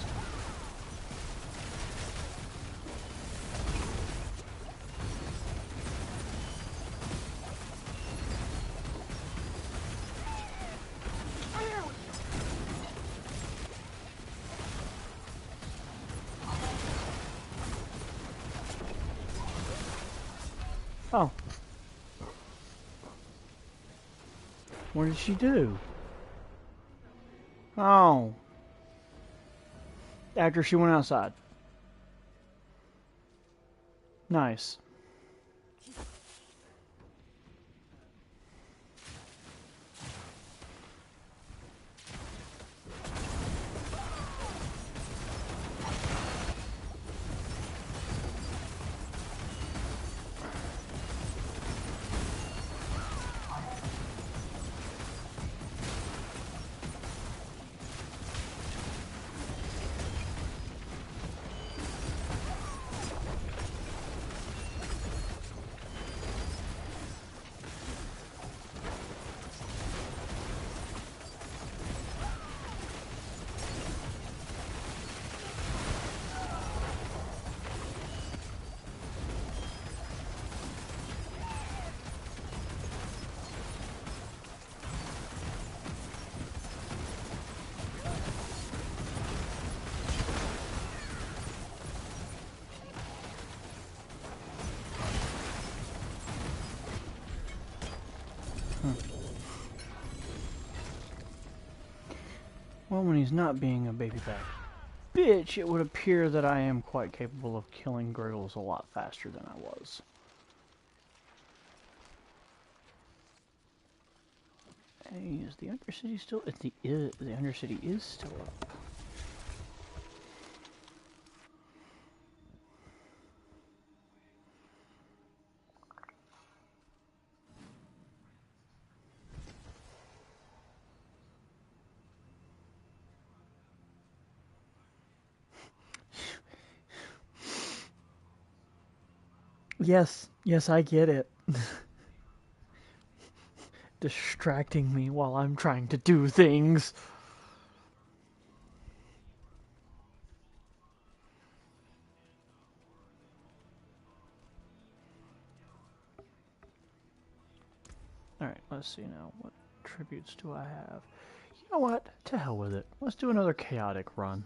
Oh. What did she do? Oh. After she went outside. Nice. Well, when he's not being a baby back bitch, it would appear that I am quite capable of killing Griggles a lot faster than I was. Hey, is the Undercity still? The Undercity is still up. Yes, I get it. Distracting me while I'm trying to do things. Alright, let's see now. What tributes do I have? You know what? To hell with it. Let's do another chaotic run.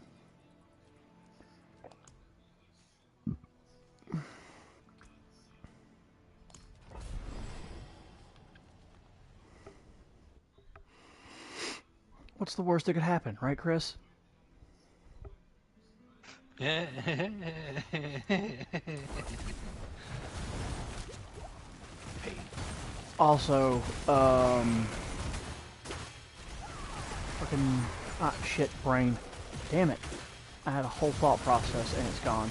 What's the worst that could happen, right, Chris? Also, fucking, shit, brain. Damn it. I had a whole thought process and it's gone.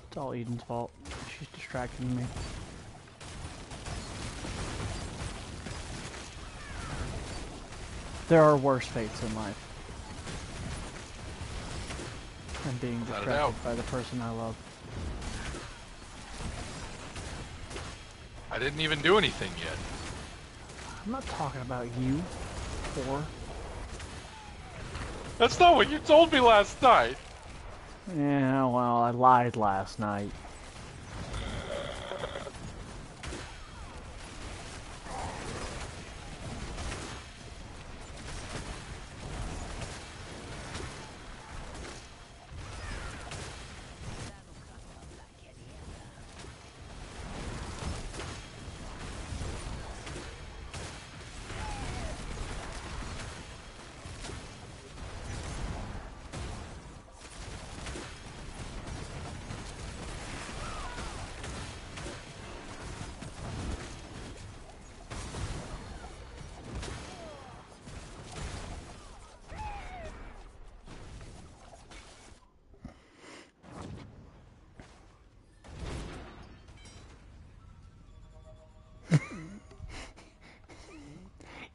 It's all Eden's fault. She's distracting me. There are worse fates in life than being distracted by the person I love. I didn't even do anything yet. I'm not talking about you, whore. That's not what you told me last night. Yeah, well, I lied last night.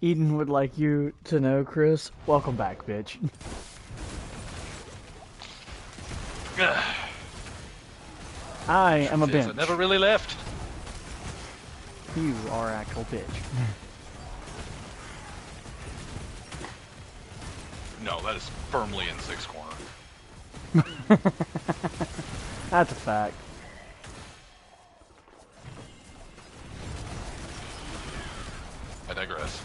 Eden would like you to know, Chris. Welcome back, bitch. I am a bench. I never really left. You are actual bitch. No, that is firmly in six corner. That's a fact. I digress.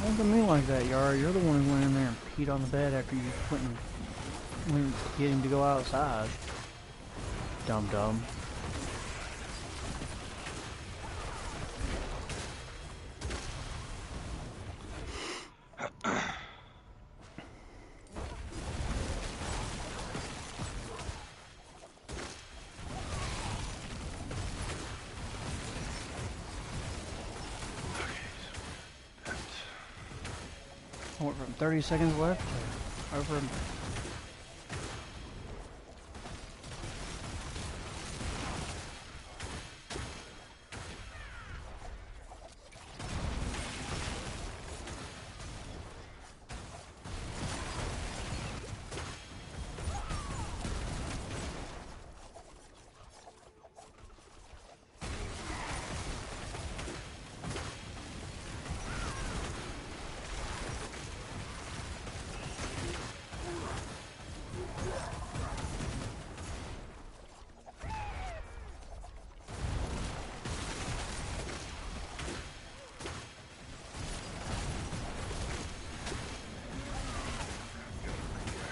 Don't look at me like that, Yara. You're the one who went in there and peed on the bed after you went to get him to go outside. Dum-dum. I went from 30 seconds left to over.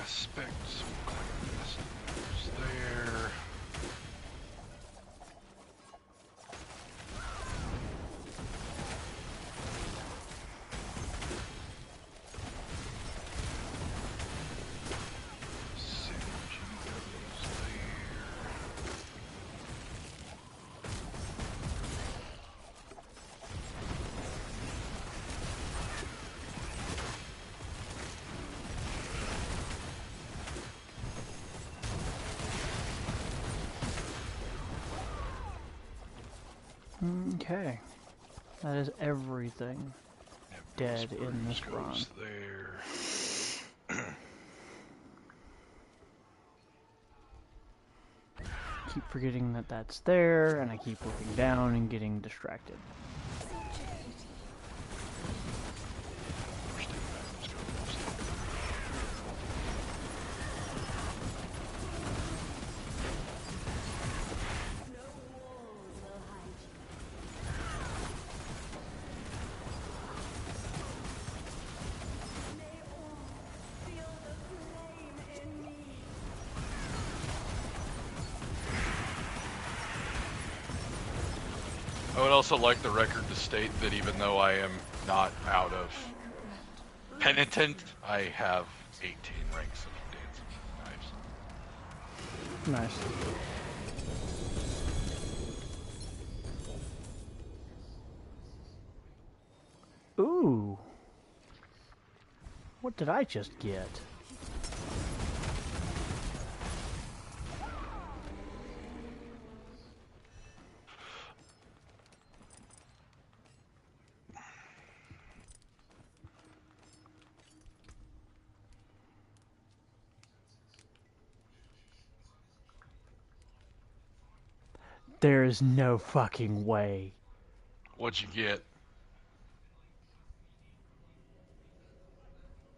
Aspects. There. Okay. That is everything dead in this run. There. Keep forgetting that that's there, and I keep looking down and getting distracted. I would also like the record to state that even though I am not out of penitent, I have 18 ranks of dancing knives. Nice. Ooh. What did I just get? There is no fucking way. What'd you get?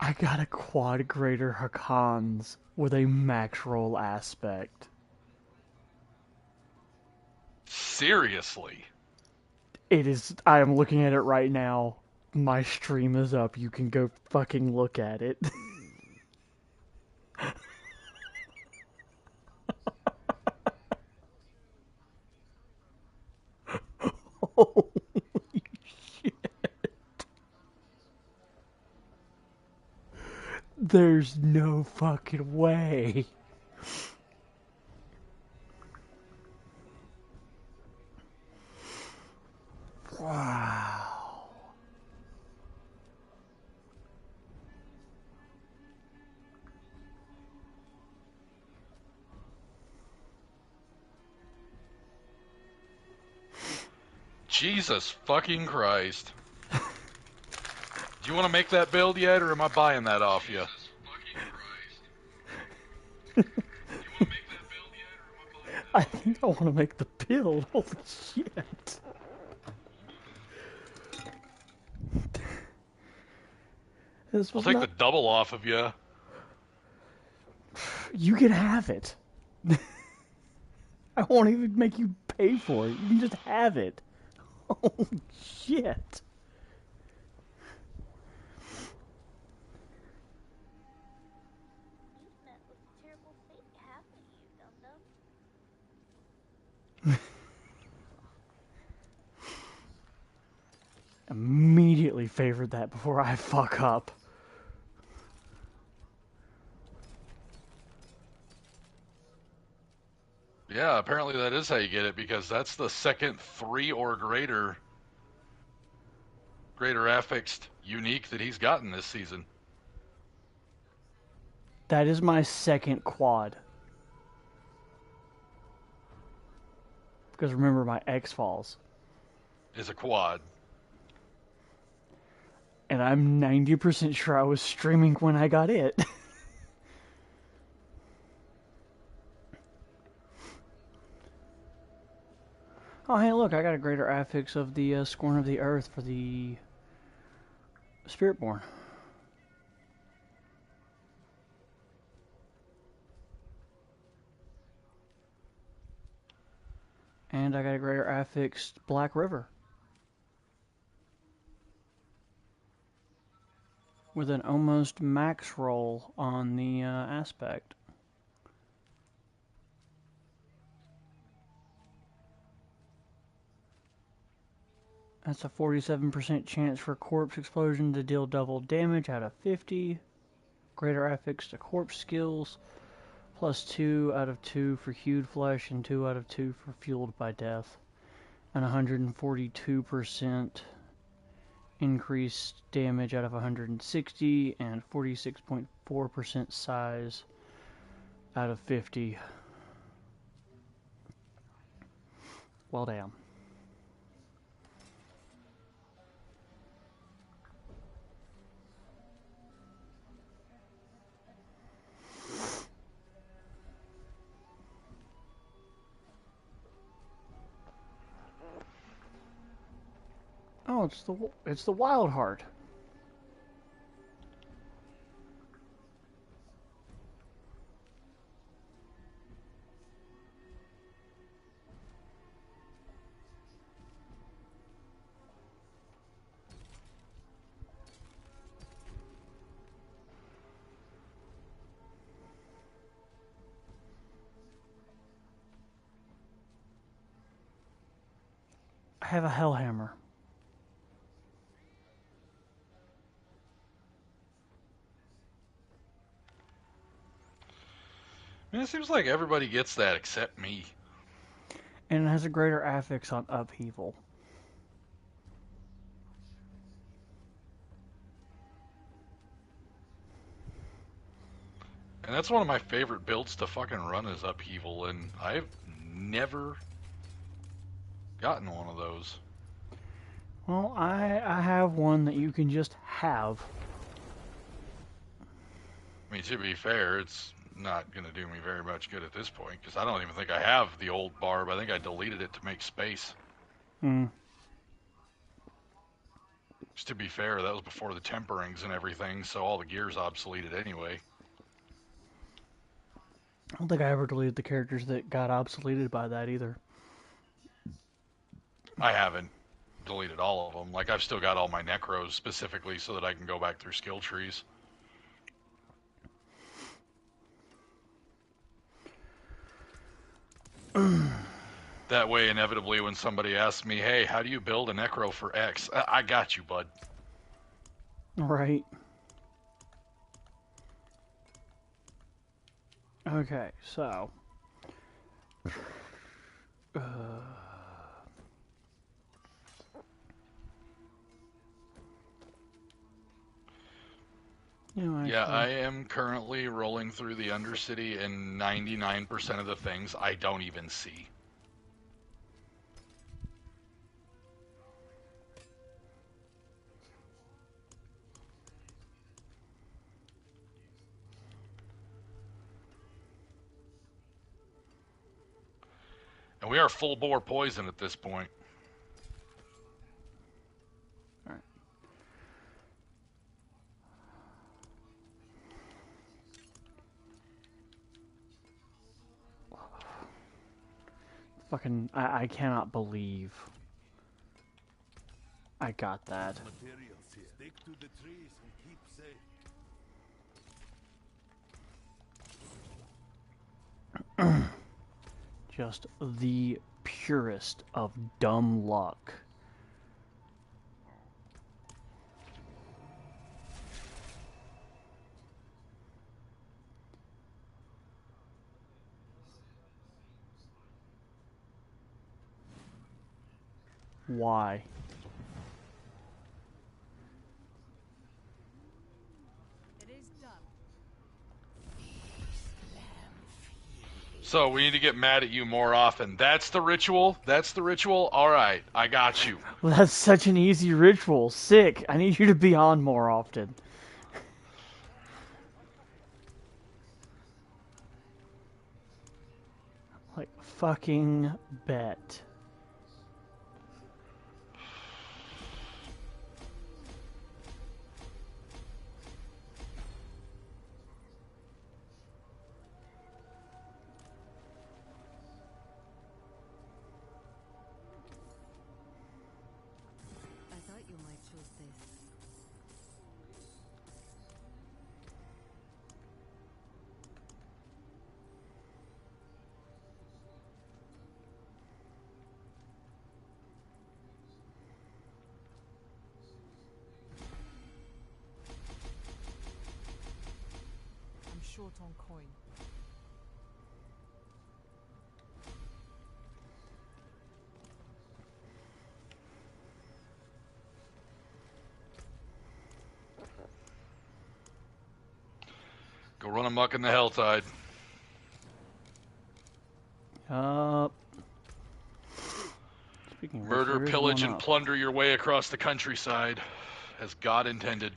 I got a quad greater Hakans with a max roll aspect. Seriously? It is. I am looking at it right now. My stream is up. You can go fucking look at it. Holy shit. There's no fucking way. Wow. Jesus fucking Christ. Do you want to make that build yet, or am I buying that off you? I think I want to make the build. Holy shit. This I'll was take not... the double off of you. You can have it. I won't even make you pay for it. You can just have it. Holy shit. You've met with a terrible fate, haven't you, Dum-Dum? Immediately favored that before I fuck up. Yeah, apparently that is how you get it, because that's the second 3 or greater affixed unique that he's gotten this season. That is my second quad. Because remember, my X falls. Is a quad. And I'm 90% sure I was streaming when I got it. Oh, hey, look, I got a greater affix of the Scorn of the Earth for the Spiritborn. And I got a greater affixed Black River. With an almost max roll on the aspect. That's a 47% chance for corpse explosion to deal double damage out of 50. Greater affix to corpse skills. Plus 2 out of 2 for hewed flesh and 2 out of 2 for fueled by death. And 142% increased damage out of 160 and 46.4% size out of 50. Well, damn. Oh, it's the Wild Heart. I have a Hellhammer. I mean, it seems like everybody gets that except me. And it has a greater affix on Upheaval. And that's one of my favorite builds to fucking run is Upheaval, and I've never gotten one of those. Well, I have one that you can just have. I mean, to be fair, it's not going to do me very much good at this point, because I don't even think I have the old barb. I think I deleted it to make space. Just to be fair, that was before the temperings and everything, so all the gear's obsoleted anyway. I don't think I ever deleted the characters that got obsoleted by that either. I haven't deleted all of them. Like, I've still got all my necros specifically so that I can go back through skill trees. That way, inevitably, when somebody asks me, hey, how do you build a necro for X? I got you, bud. Right. Okay, so... Yeah, I am currently rolling through the Undercity, and 99% of the things I don't even see. And we are full bore poison at this point. Alright. Fucking, I cannot believe I got that. Materials here. Stick to the trees and keep safe. Just the purest of dumb luck. Why? It is done. So we need to get mad at you more often. That's the ritual? That's the ritual? Alright, I got you. Well, that's such an easy ritual. Sick. I need you to be on more often. Like, fucking bet. I thought you might choose this. I'm short on coin. Go run amok in the Helltide. Speaking of which, Murder, there is pillage, one and up. plunder your way across the countryside, as God intended.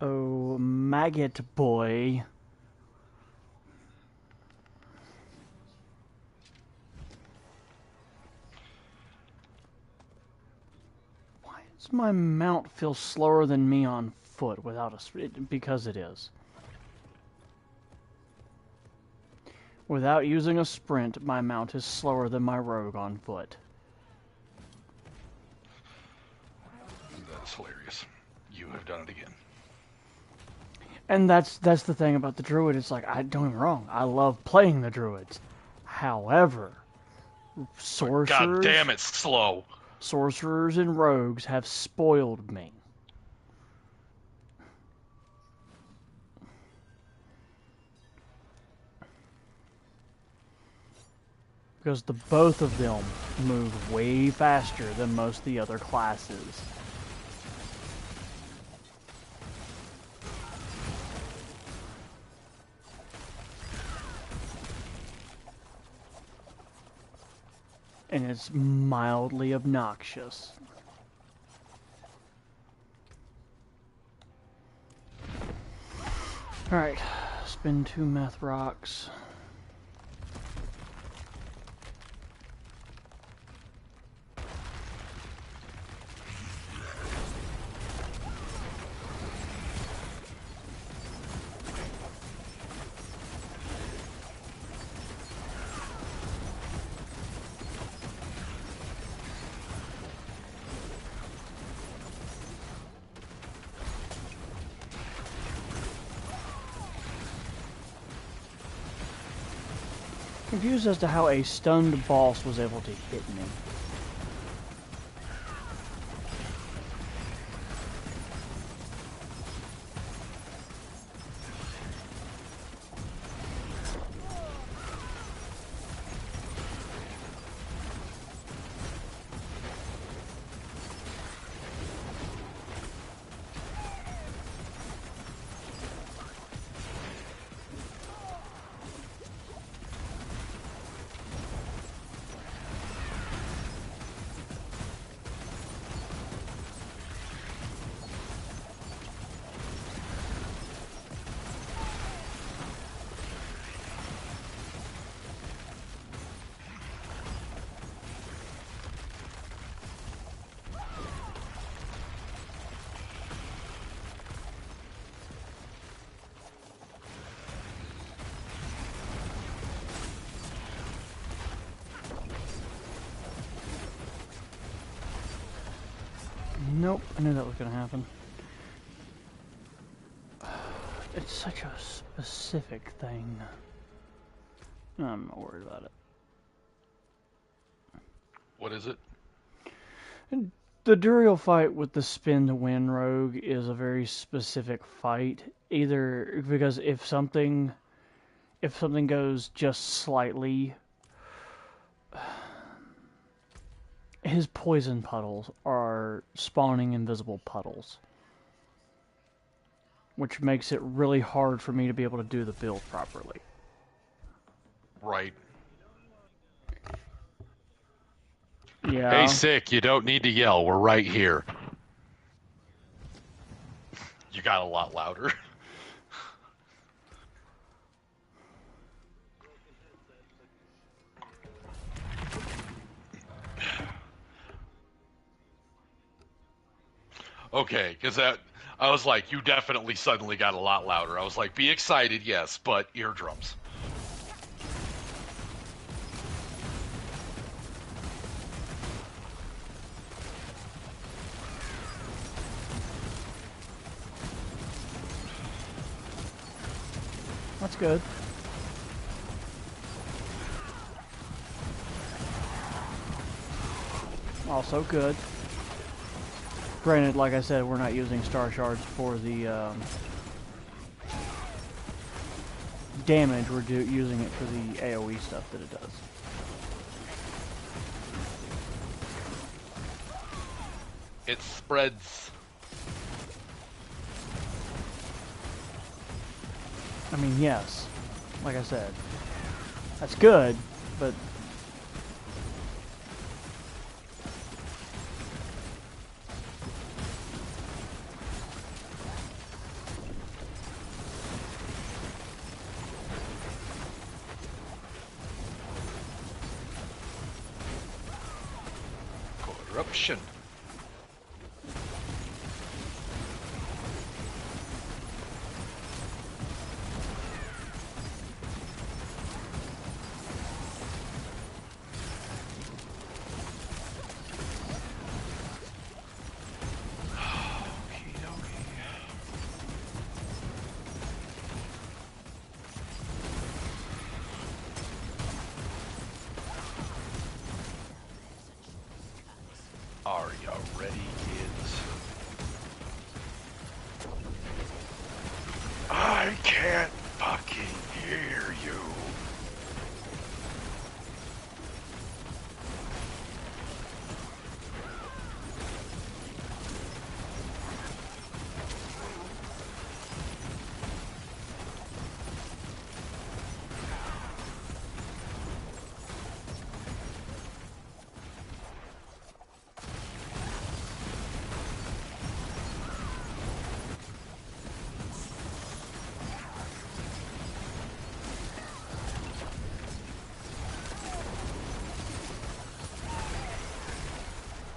Oh, maggot boy. Why does my mount feel slower than me on foot without a sprint? Because it is. Without using a sprint, my mount is slower than my rogue on foot. That's hilarious. You have done it again. And that's the thing about the druid. It's like, don't get me wrong, I love playing the druids. However, sorcerers, God damn it, slow. sorcerers and rogues have spoiled me. Because the both of them move way faster than most of the other classes. And it's mildly obnoxious. Alright, spin 2 meth rocks. Confused as to how a stunned boss was able to hit me. Nope, I knew that was going to happen. It's such a specific thing. I'm not worried about it. What is it? The Duriel fight with the spin to win rogue is a very specific fight. Either because if something if something goes just slightly, his poison puddles are spawning invisible puddles, which makes it really hard for me to be able to do the build properly. Right. Yeah. Hey, Sick, you don't need to yell. We're right here. You got a lot louder. Okay, because I was like, you definitely suddenly got a lot louder. I was like, be excited, yes, but eardrums. That's good. Also good. Granted, like I said, we're not using star shards for the damage. We're using it for the AoE stuff that it does. It spreads. I mean, yes. Like I said. That's good, but... Corruption. Are you ready, kids? I can't fucking hear you.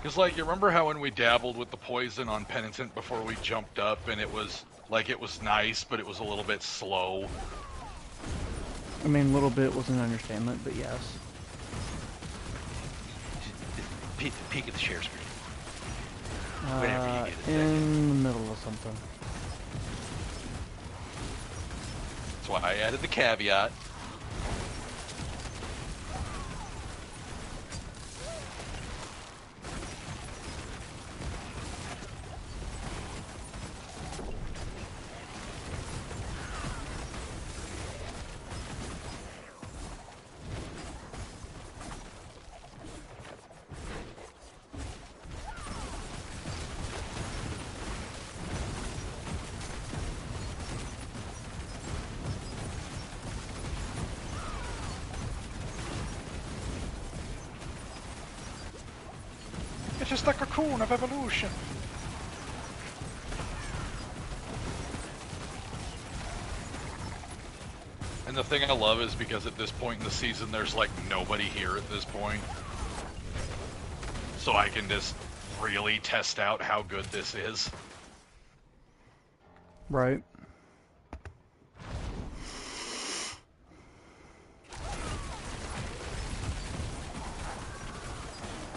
Because, like, you remember how when we dabbled with the poison on Penitent before we jumped up, and it was, like, it was nice, but it was a little bit slow? I mean, a little bit was an understatement, but yes. Peek at the share screen. In the middle of something. That's why I added the caveat. It's just a cocoon of evolution. And the thing I love is because at this point in the season, there's like nobody here at this point. So I can just really test out how good this is. Right.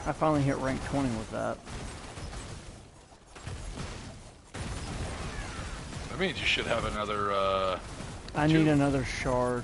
I finally hit rank 20 with that. That means you should have another, I need another shard.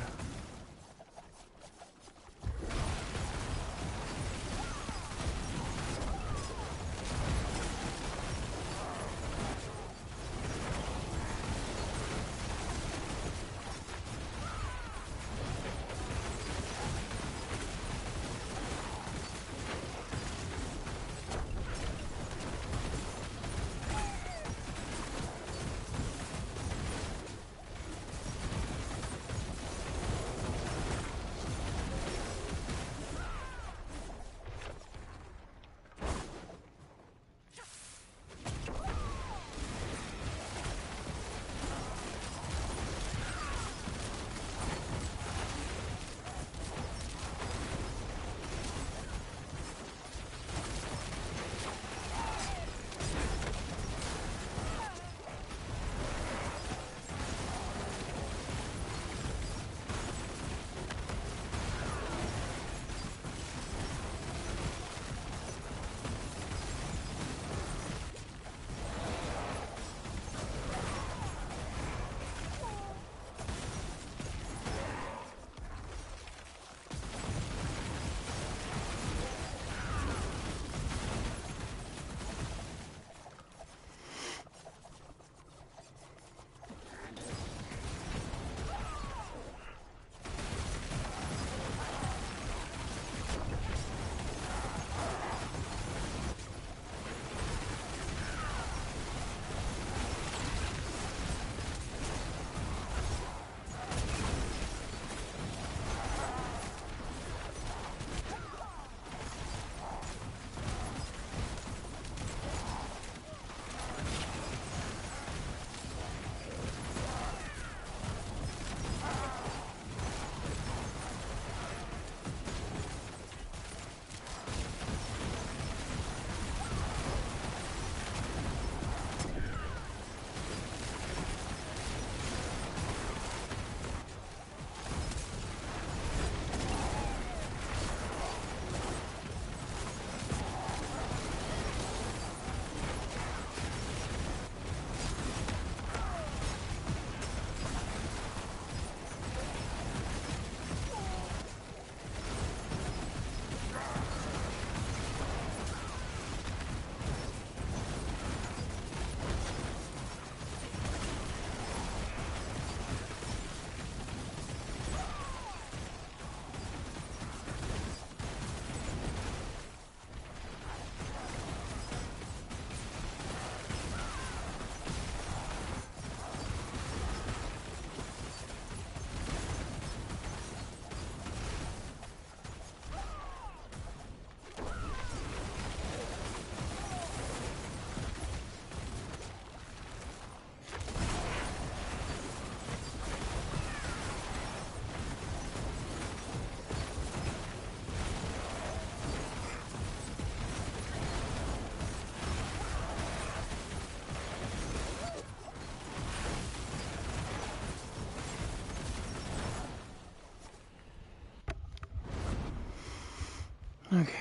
Okay.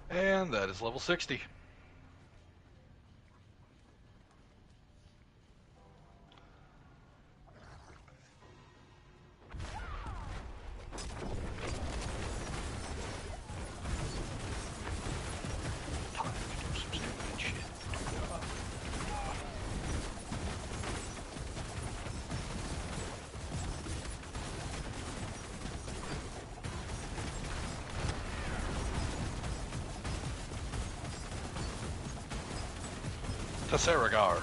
And that is level 60. Time to do some stupid shit. Tesseragar.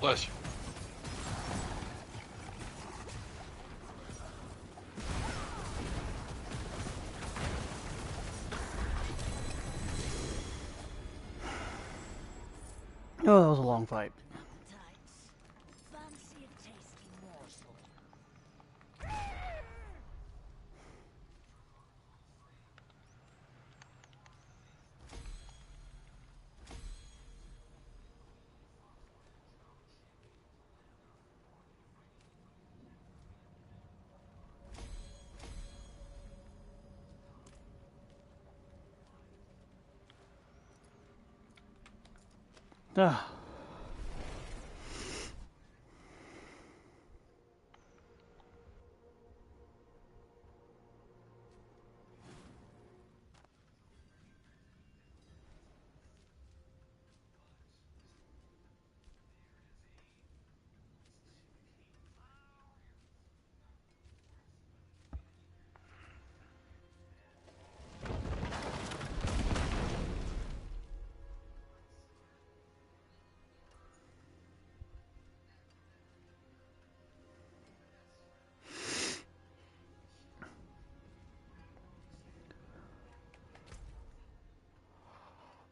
Bless you. Oh, that was a long fight. Appetites. Fancy a tasty morsel. Ah.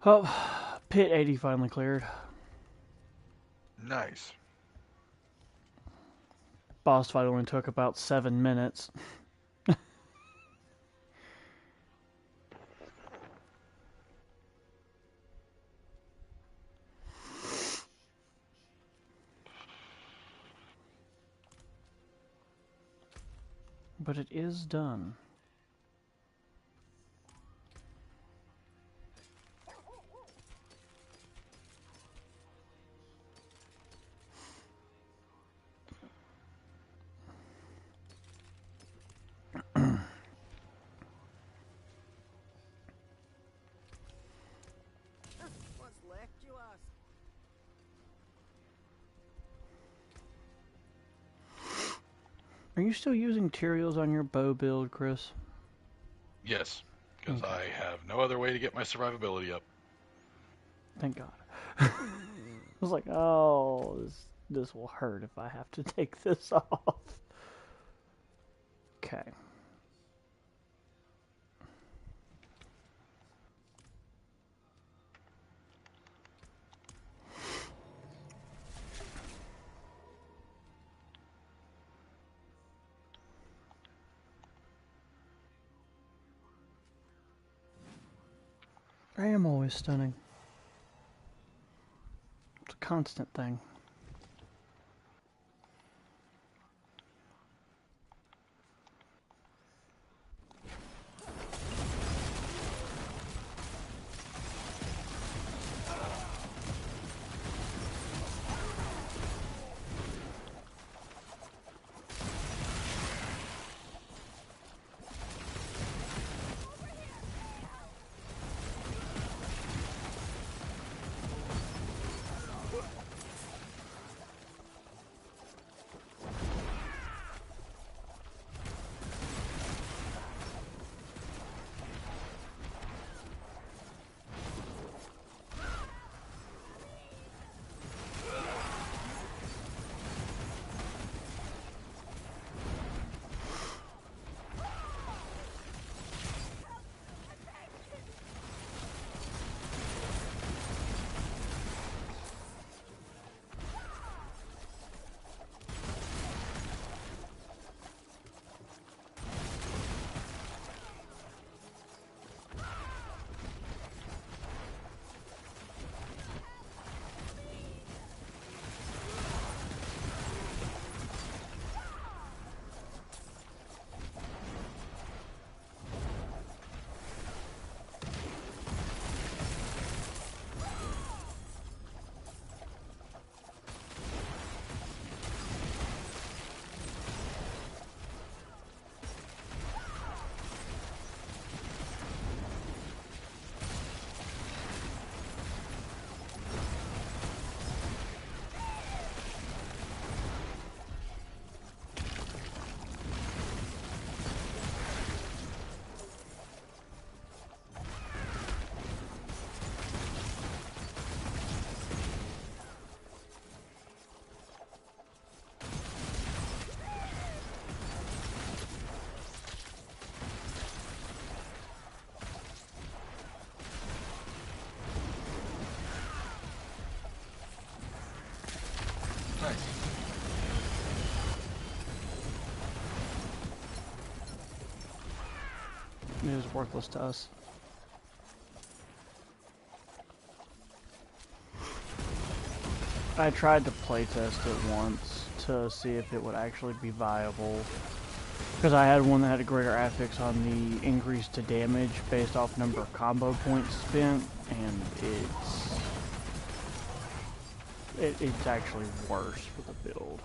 Oh, pit 80 finally cleared. Nice. Boss fight only took about 7 minutes. But it is done. What's left, you ask? Are you still using Tyrios on your bow build, Chris? Yes, because Okay. I have no other way to get my survivability up. Thank God. I was like, oh, this will hurt if I have to take this off. Okay. I am always stunning. It's a constant thing. It was worthless to us. I tried to playtest it once to see if it would actually be viable. Because I had one that had a greater affix on the increase to damage based off number of combo points spent, and it's actually worse for the build.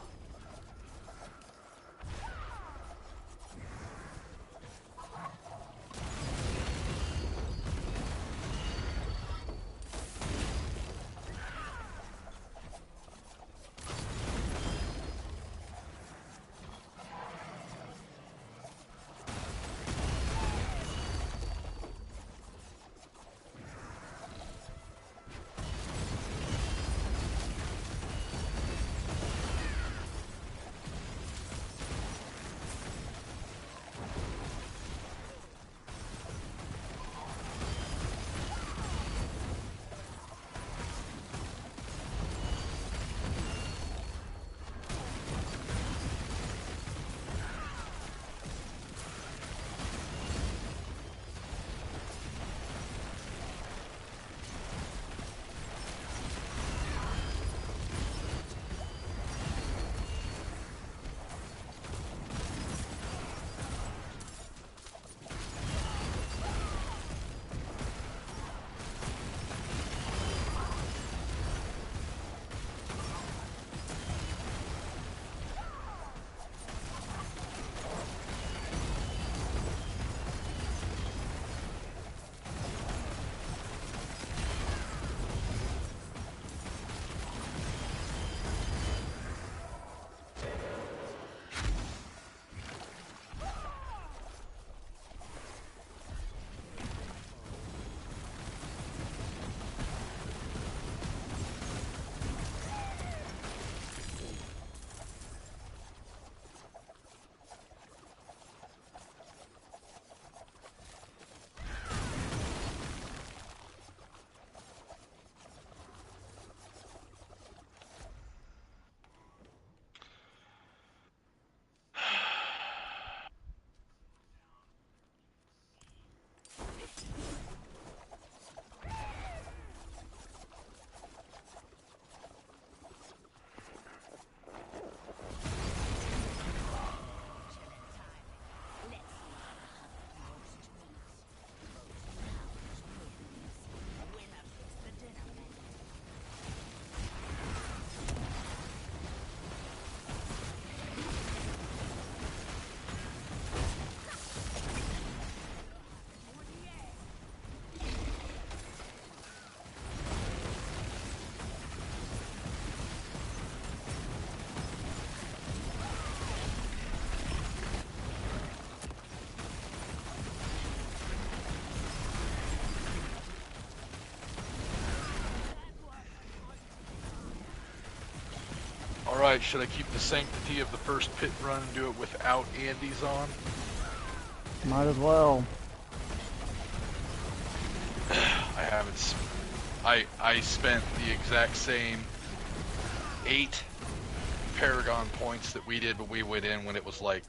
Alright, should I keep the sanctity of the first pit run and do it without Andy's on? Might as well. I haven't... I spent the exact same 8 Paragon points that we did, but we went in when it was like,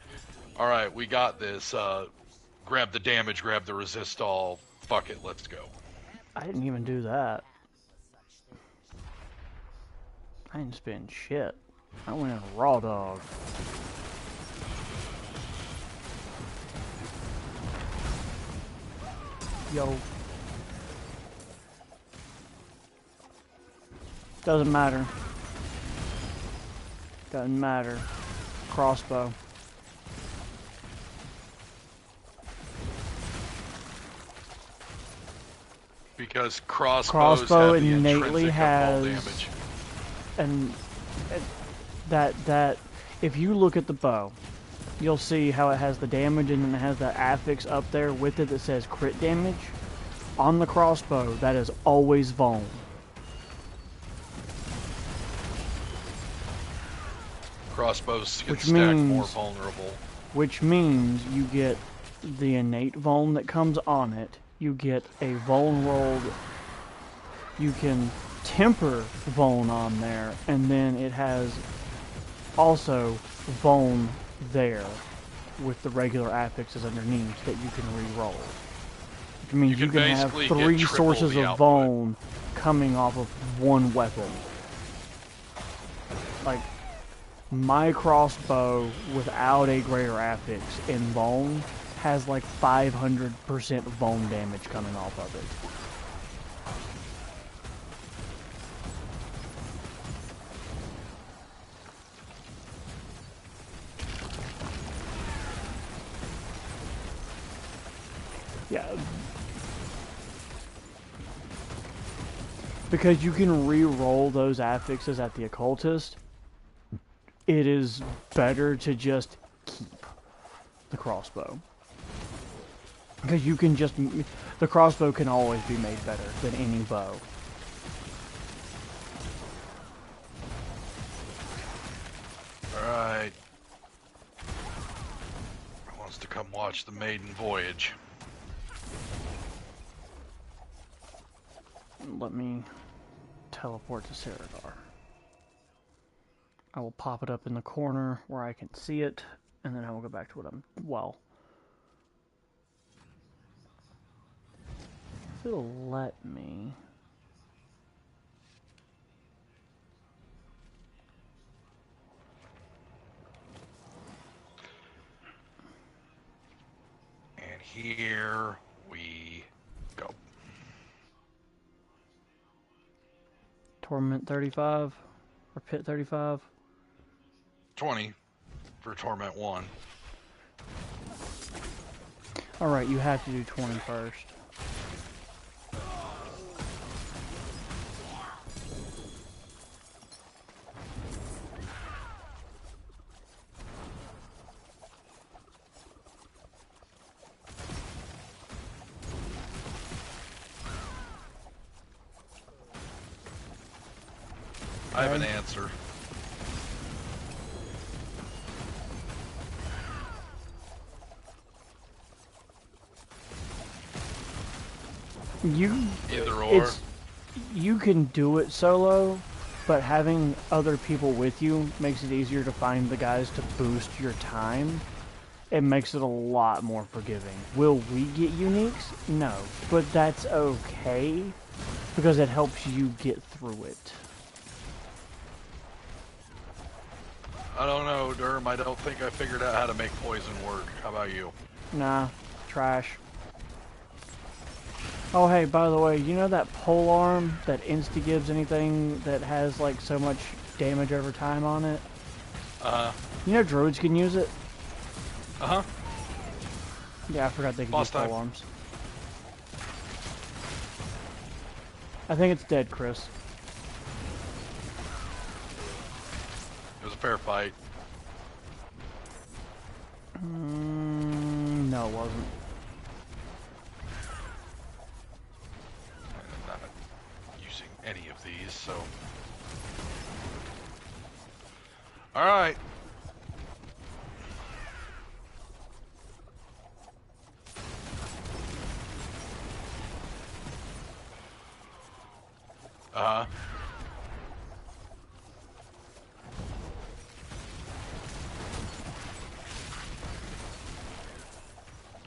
alright, we got this, grab the damage, grab the resist all, fuck it, let's go. I didn't even do that. I didn't spend shit. I went in raw dog. Yo. Doesn't matter. Doesn't matter. Crossbow. Because crossbow innately has damage. And that if you look at the bow, you'll see how it has the damage and then it has the affix up there with it that says crit damage. On the crossbow, that is always vuln. Crossbows get stacked more vulnerable. Which means you get the innate vuln that comes on it. You get a vuln rolled. You can temper vuln on there, and then it has also vuln there with the regular affixes underneath that you can re-roll. Which means you can have basically get 3 triple sources the of output. bone coming off of one weapon. Like, my crossbow without a greater affix in bone has like 500% bone damage coming off of it. Yeah. Because you can re-roll those affixes at the occultist, it is better to just keep the crossbow. Because you can just... The crossbow can always be made better than any bow. Alright. Wants to come watch the maiden voyage. Let me teleport to Saradar. I will pop it up in the corner where I can see it, and then I will go back to what I'm... Well... If it'll let me... And here we go. Torment 35? Or Pit 35? 20 for Torment 1. Alright, you have to do 20 first. I have an answer. Either or. You can do it solo, but having other people with you makes it easier to find the guys to boost your time. It makes it a lot more forgiving. Will we get uniques? No, but that's okay because it helps you get through it. I don't know, Derm. I don't think I figured out how to make poison work. How about you? Nah, trash. Oh hey, by the way, you know that pole arm that insta-gives anything that has like so much damage over time on it? You know Droids can use it? Uh-huh. Yeah, I forgot they could use Boss pole arms. I think it's dead, Chris. It was a fair fight. No, it wasn't. I'm not using any of these, so... Alright.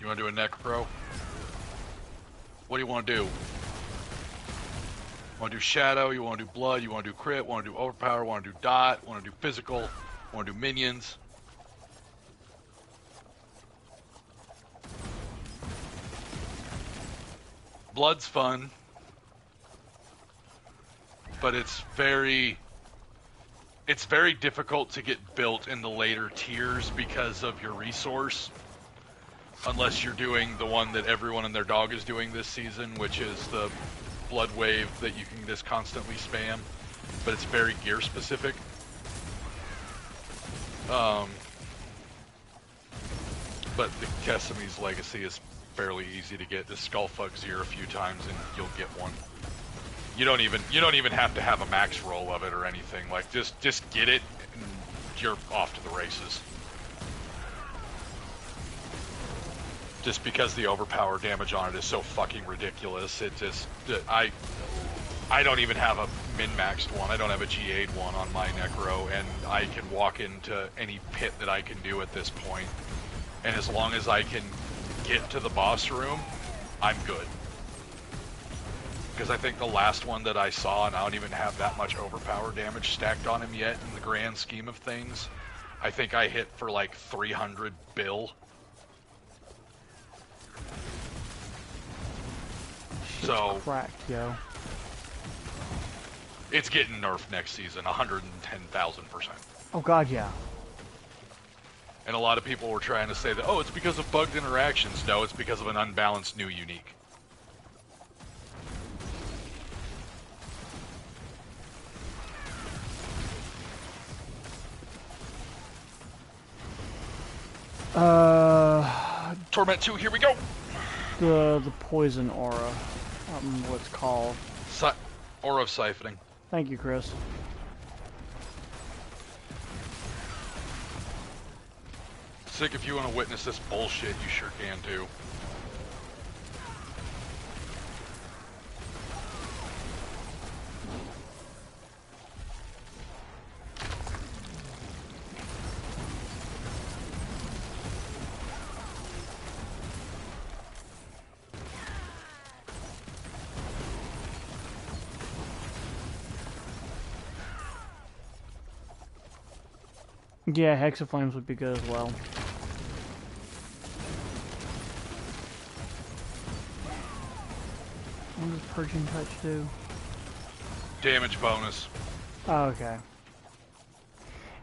You want to do a necro? What do you want to do? Want to do shadow? You want to do blood? You want to do crit? Want to do overpower? Want to do dot? Want to do physical? Want to do minions? Blood's fun, but it's very difficult to get built in the later tiers because of your resource. Unless you're doing the one that everyone and their dog is doing this season, which is the blood wave that you can just constantly spam, but it's very gear specific. But the Kesami's Legacy is fairly easy to get. Just Skullfug Zero a few times and you'll get one. You don't even have to have a max roll of it or anything. Like just get it and you're off to the races. Just because the overpower damage on it is so fucking ridiculous, it just... I don't even have a min-maxed one. I don't have a G8 one on my Necro, and I can walk into any pit that I can do at this point. And as long as I can get to the boss room I'm good. Because I think the last one that I saw, and I don't even have that much overpower damage stacked on him yet in the grand scheme of things, I think I hit for like 300 bill. Shit's So cracked, yo. it's getting nerfed next season, 110,000%. Oh god, yeah. And a lot of people were trying to say that, oh, it's because of bugged interactions. No, it's because of an unbalanced new unique. Torment 2, here we go! The poison aura. I don't remember what it's called. Aura of siphoning. Thank you, Chris. Sick, if you want to witness this bullshit, you sure can too. Yeah, Hexaflames would be good as well. What does Purging Touch do? Damage bonus. Oh, okay.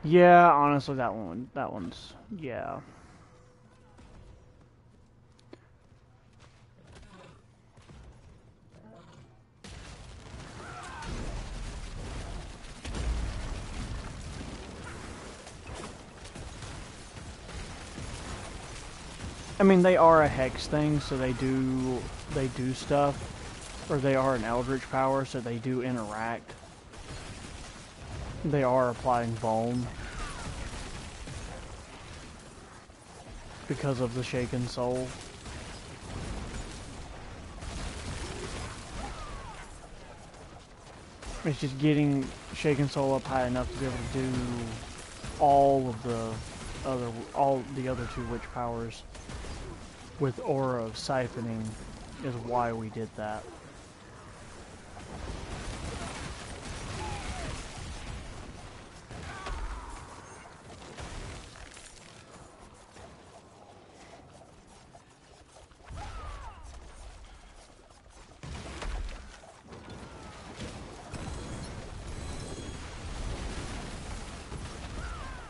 Yeah, honestly, that one's, yeah. I mean, they are a hex thing, so they do stuff, or they are an eldritch power, so they do interact. They are applying Vuln because of the Shaken Soul. It's just getting Shaken Soul up high enough to be able to do all the other two witch powers with Aura of Siphoning is why we did that.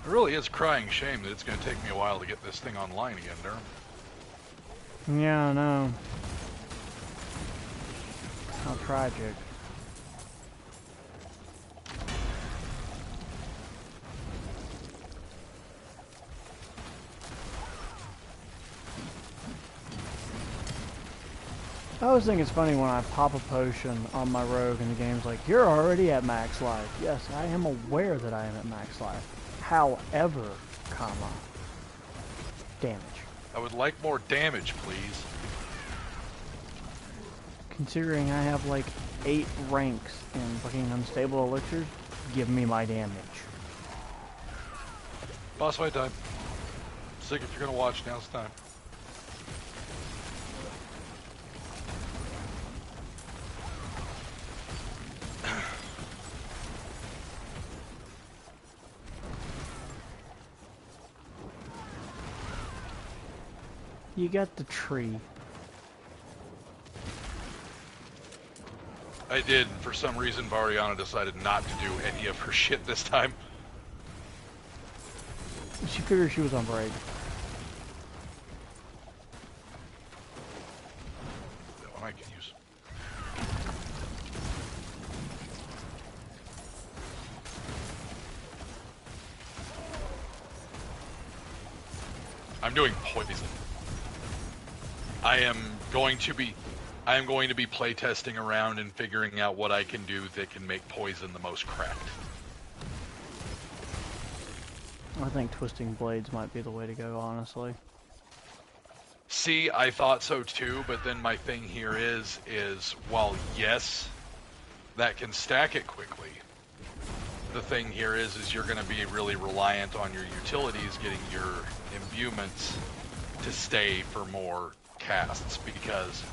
It really is a crying shame that it's going to take me a while to get this thing online again, Durham. Yeah, I know. How tragic. I always think it's funny when I pop a potion on my rogue and the game's like, you're already at max life. Yes, I am aware that I am at max life. However, comma, damage. I would like more damage, please. Considering I have like 8 ranks in fucking unstable elixirs, give me my damage. Boss fight time. Sick, if you're going to watch, now's the time. You got the tree. I did. For some reason, Variana decided not to do any of her shit this time. She figured she was on break. That one I can use. I'm doing poison. I am going to be playtesting around and figuring out what I can do that can make poison the most cracked. I think twisting blades might be the way to go, honestly. See, I thought so too, but then my thing here is while yes, that can stack it quickly, the thing here is you're going to be really reliant on your utilities getting your imbuements to stay for more casts, because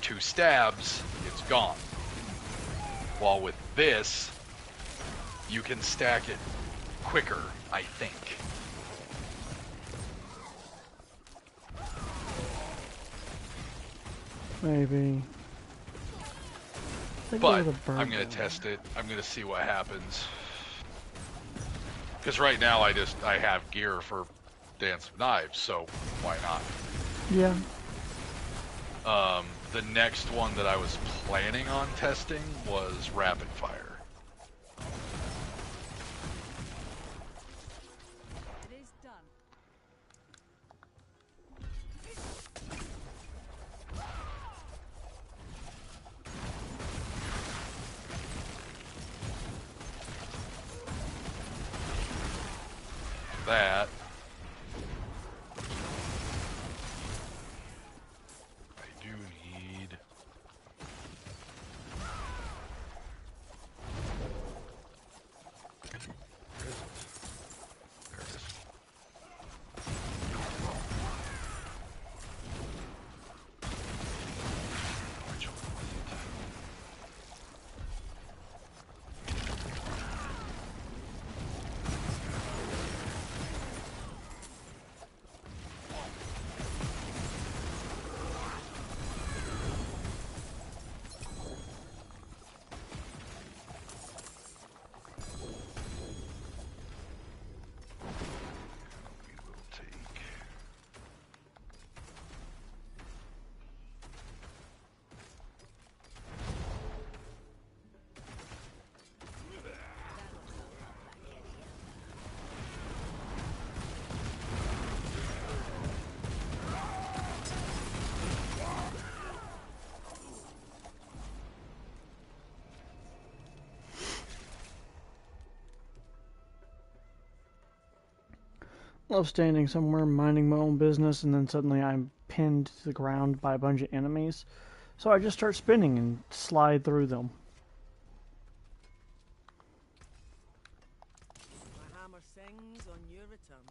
2 stabs, it's gone. While with this, you can stack it quicker, I think. Maybe. But I'm going to test it. I'm going to see what happens. Because right now I have gear for Dance of Knives, so why not? Yeah. The next one that I was planning on testing was Rapid Fire. It is done. That. I do need... There it is. Which one was it? We will take... Love standing somewhere minding my own business and then suddenly I'm pinned to the ground by a bunch of enemies. So I just start spinning and slide through them. My hammer sings on your return.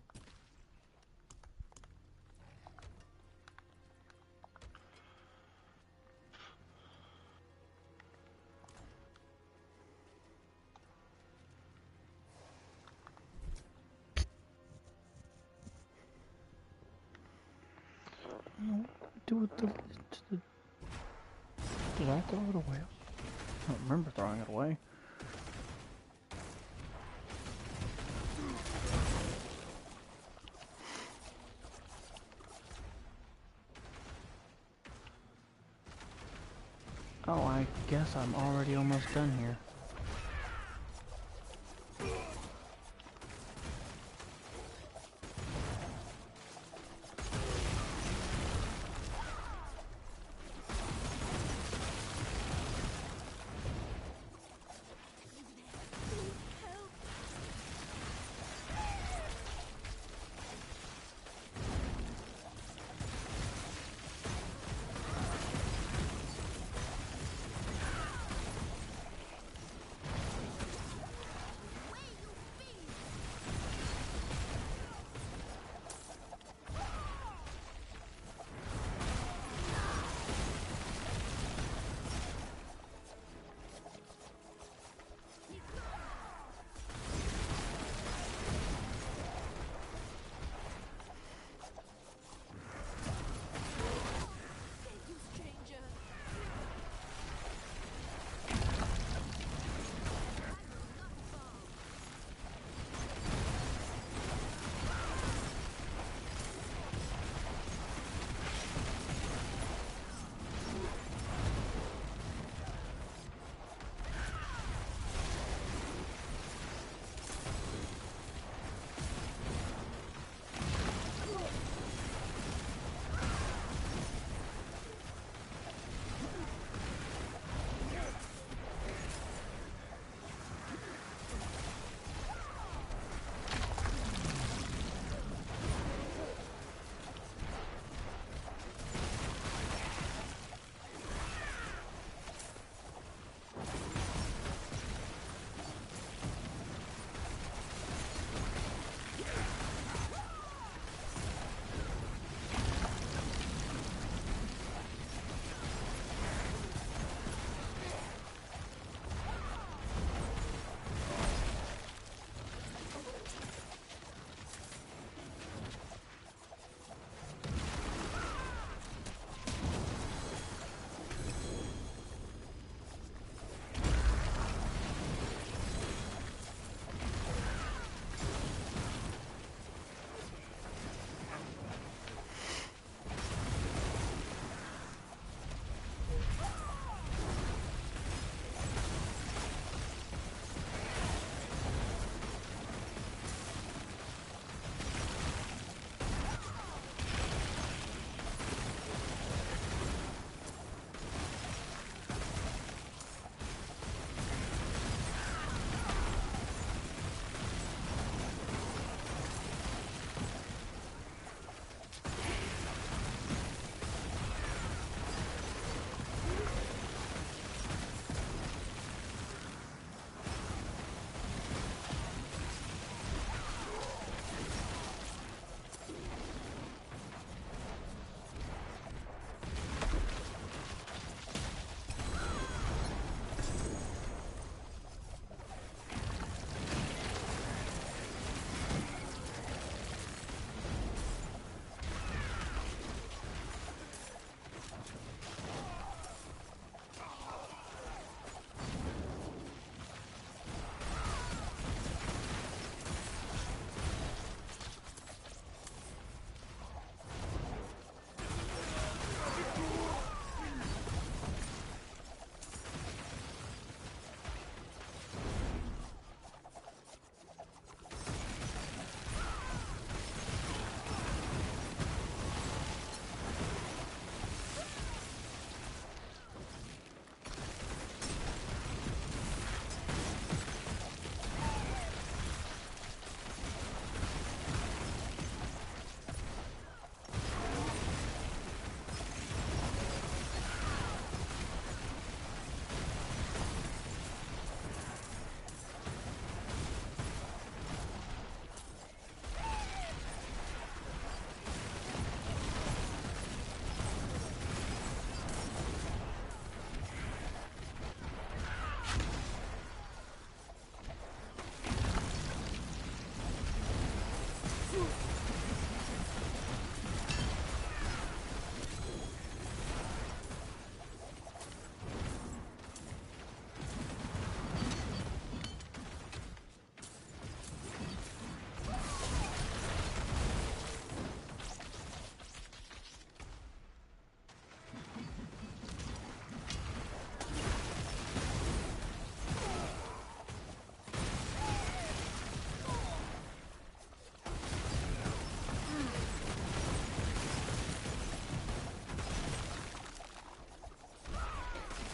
Do it Did I throw it away? I don't remember throwing it away. Oh, I guess I'm already almost done here.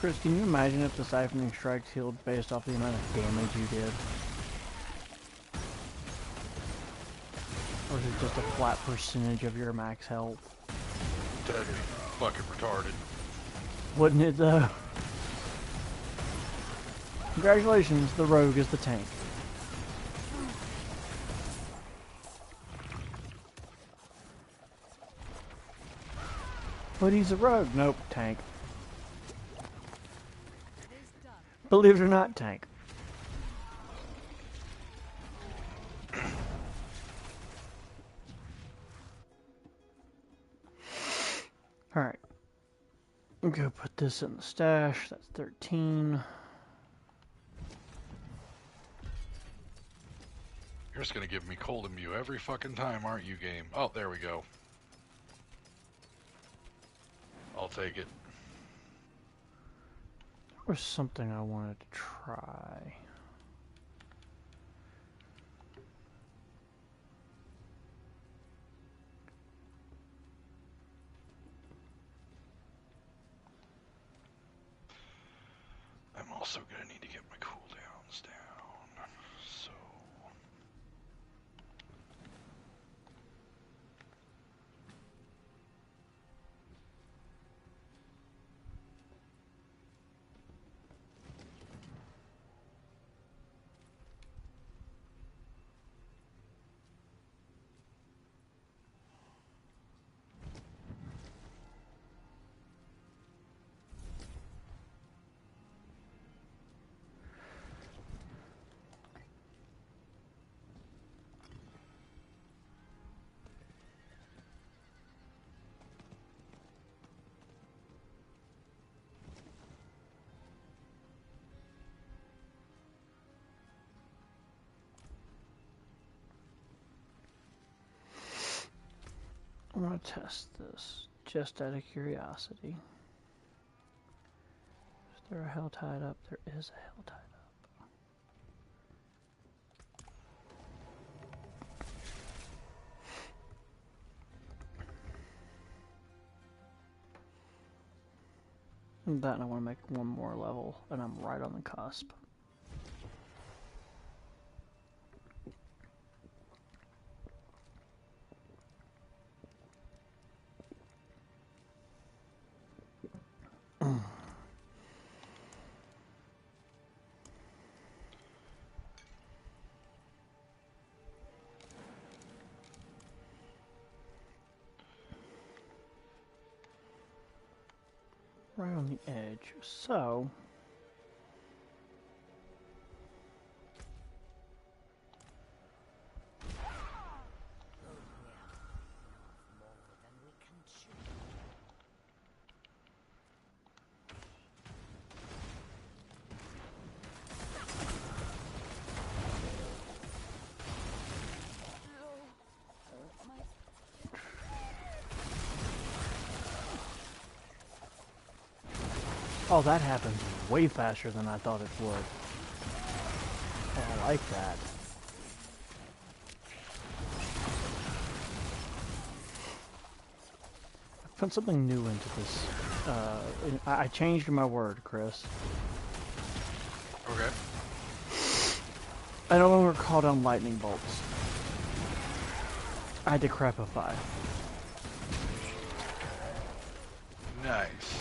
Chris, can you imagine if the siphoning strikes healed based off the amount of damage you did? Or is it just a flat percentage of your max health? That'd be fucking retarded. Wouldn't it though? Congratulations, the rogue is the tank. But he's a rogue. Nope, tank. Believe it or not, tank. Alright. I'm gonna put this in the stash. That's 13. You're just gonna give me cold immune every fucking time, aren't you, game? Oh, there we go. I'll take it. There was something I wanted to try. I'm also gonna need to get my cooldowns down. So I want to test this just out of curiosity. Is there a hell tied up? There is a hell tied up. And that, and I want to make one more level, and I'm right on the cusp. Right on the edge. So oh, that happened way faster than I thought it would. Oh, I like that. I put something new into this. I changed my word, Chris. okay. I no longer call down lightning bolts. I decrepify. Nice.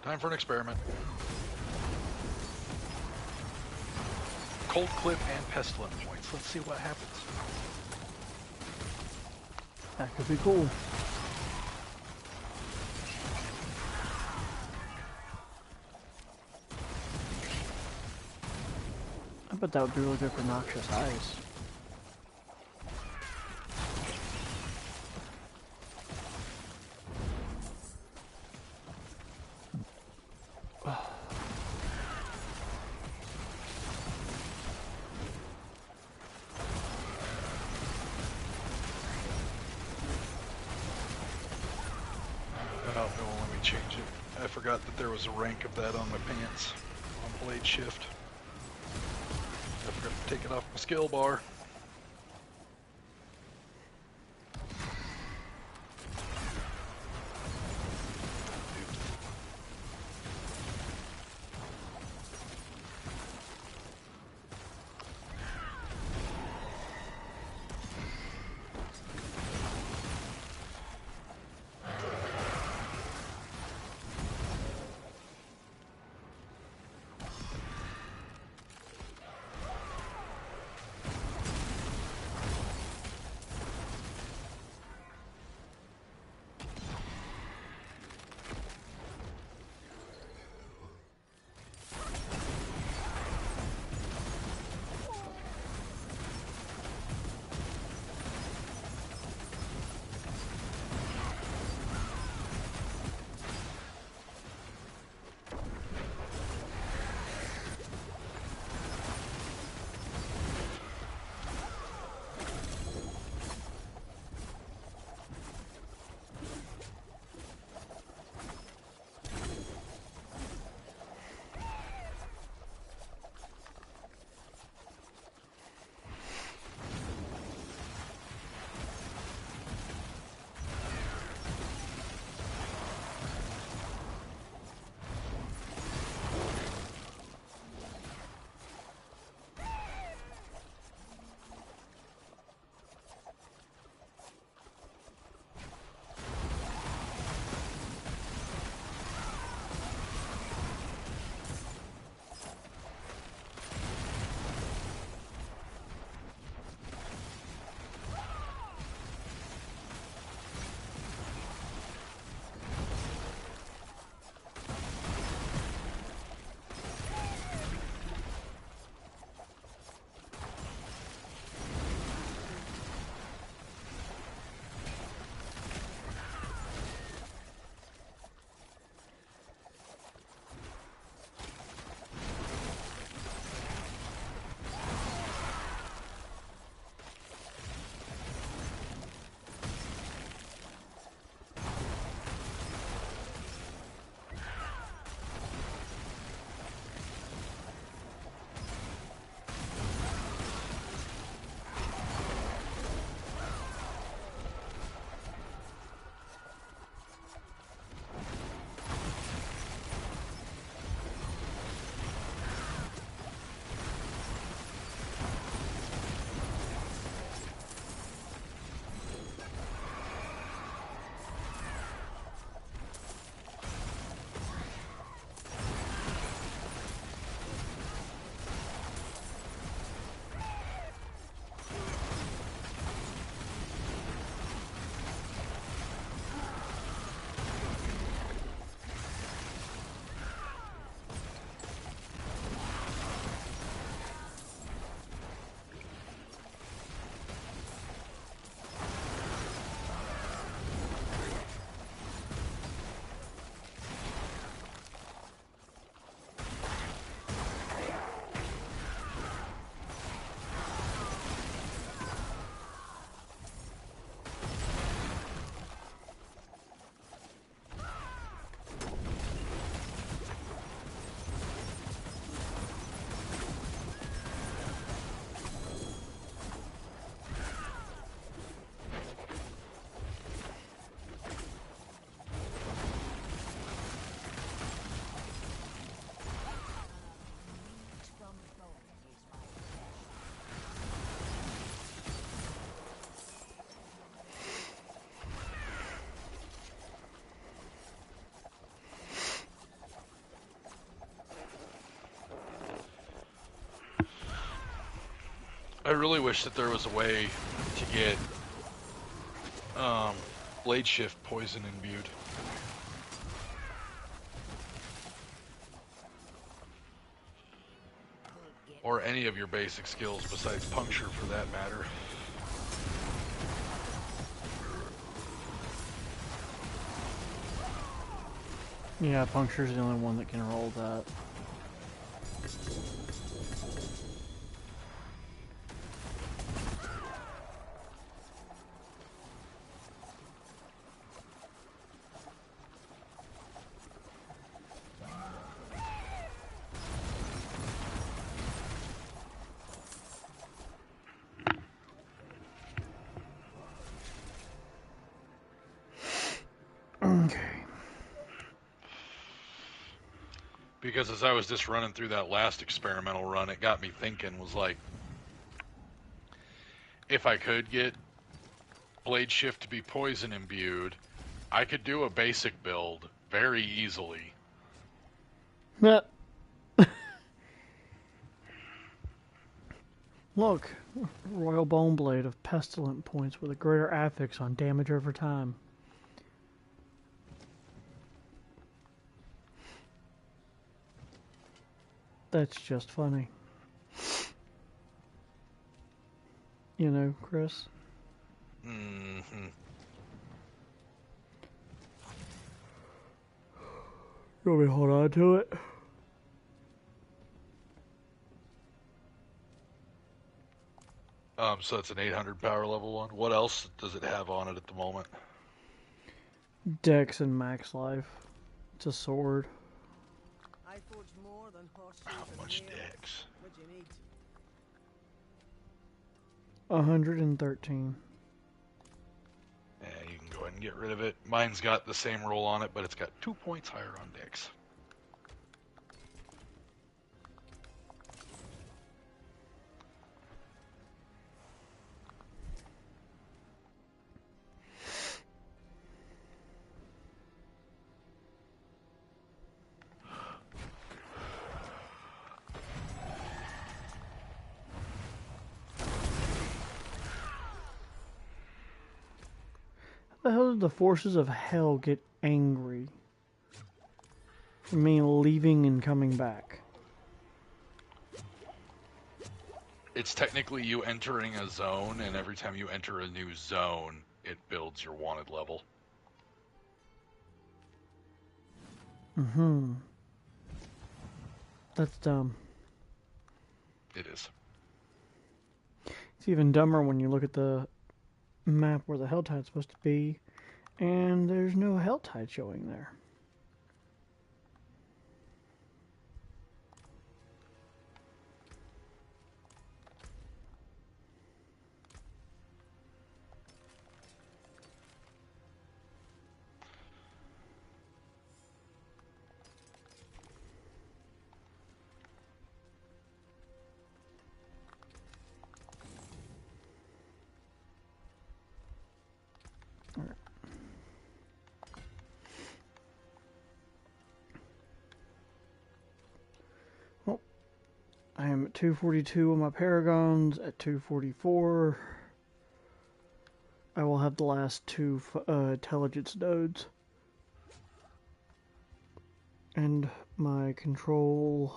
Time for an experiment. Cold clip and pestilent points. Let's see what happens. That could be cool. I bet that would be really good for noxious ice. Oh, it won't let me change it. I forgot that there was a rank of that on my pants on blade shift. I forgot to take it off my skill bar. I really wish that there was a way to get blade shift poison imbued. Or any of your basic skills besides puncture for that matter. Yeah, puncture's the only one that can roll that. Okay. Because as I was just running through that last experimental run, it got me thinking, was like, if I could get blade shift to be poison imbued, I could do a basic build very easily. Look, Royal Bone Blade of Pestilent points with a greater affix on damage over time. That's just funny. You know, Chris? Mm-hmm. You want me to hold on to it? So it's an 800 power level one. What else does it have on it at the moment? Dex and max life. It's a sword. I forge more than horseshoes How and much nails. dex? What do you need? 113. Yeah, you can go ahead and get rid of it. Mine's got the same roll on it, but it's got 2 points higher on dex. How the hell did the forces of hell get angry for me leaving and coming back? It's technically you entering a zone, and every time you enter a new zone, it builds your wanted level. Mm-hmm. That's dumb. It is. It's even dumber when you look at the map where the Helltide's supposed to be, and there's no Helltide showing there. Well, I am at 242 on my Paragons. At 244, I will have the last two intelligence nodes. And my control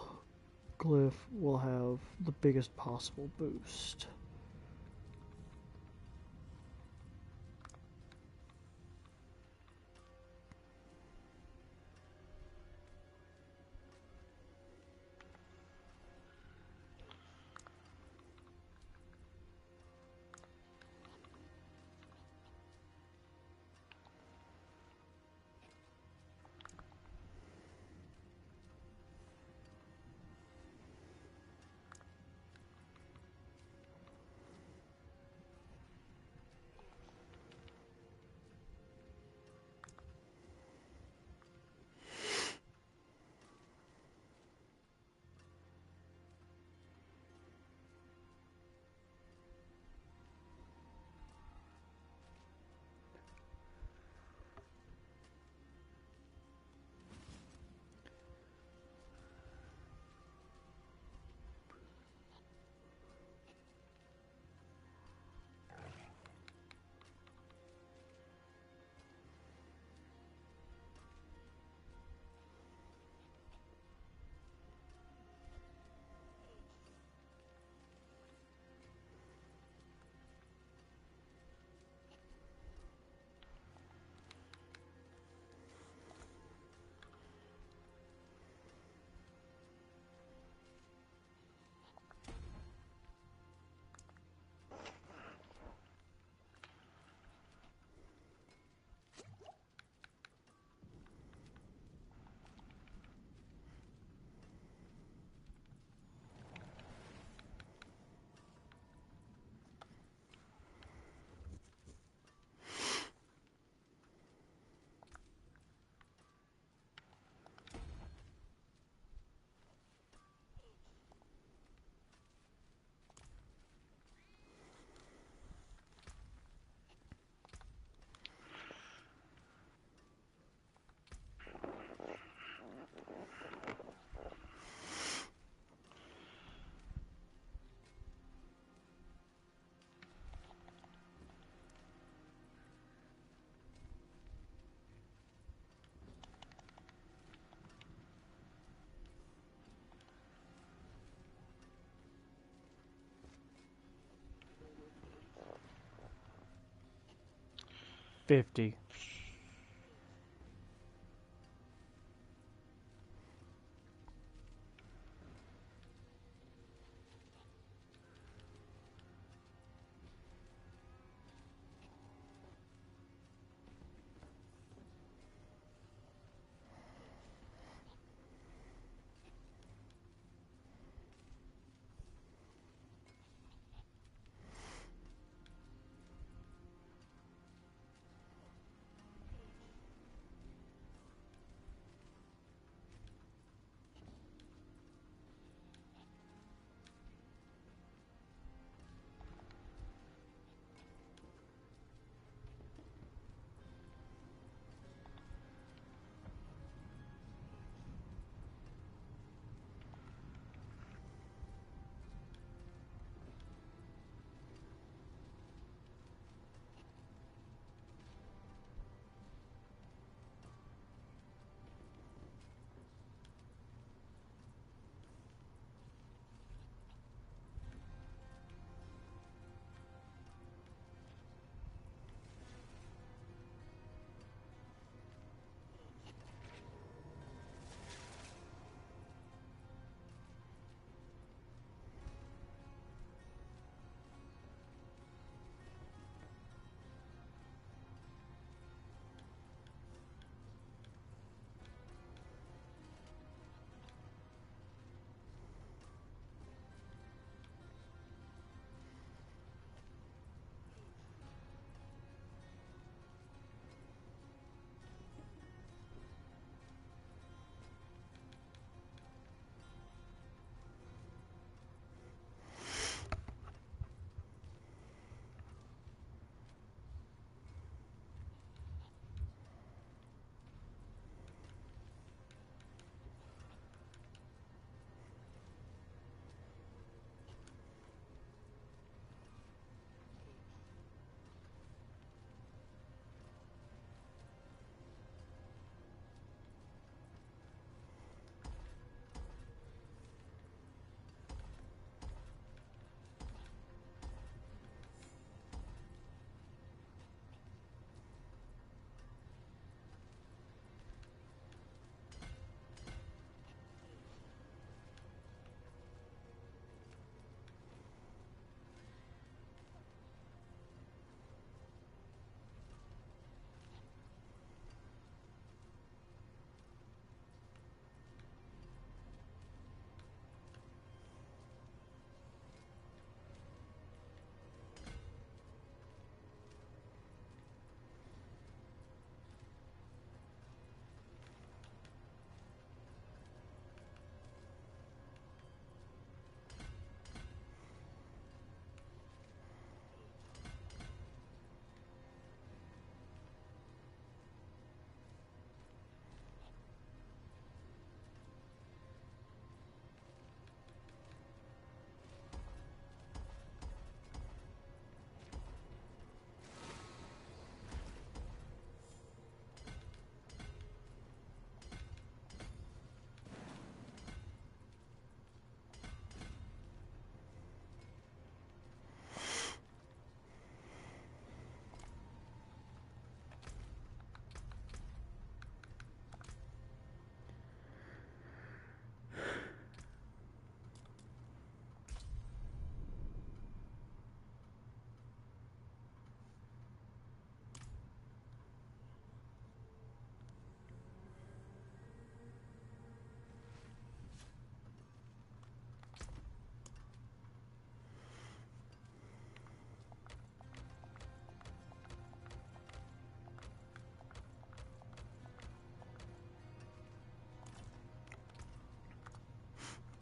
glyph will have the biggest possible boost. 50.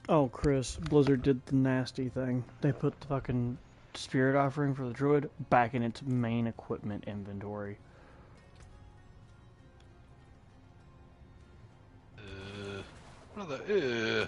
Oh, Chris, Blizzard did the nasty thing. They put the fucking spirit offering for the druid back in its main equipment inventory. What are the?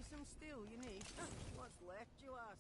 See some steel you need? What's left, you ask?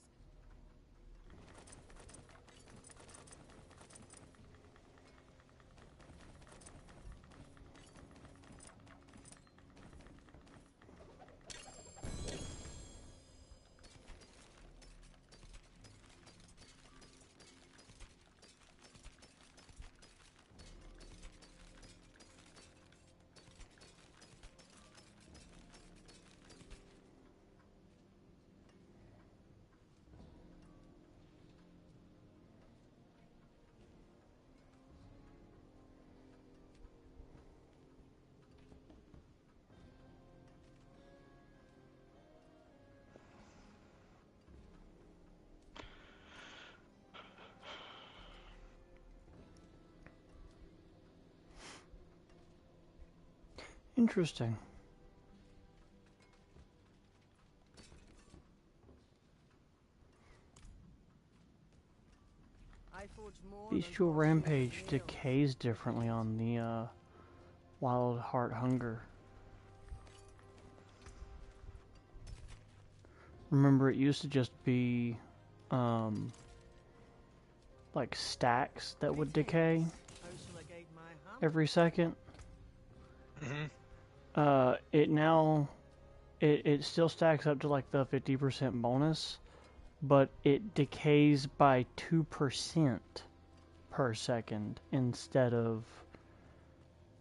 Interesting. I forge more Bestial than Rampage horses and decays differently on the Wild Heart Hunger. Remember, it used to just be like stacks that would decay How shall I guide my hammer? every second. Mm-hmm. It now it still stacks up to like the 50% bonus, but it decays by 2% per second instead of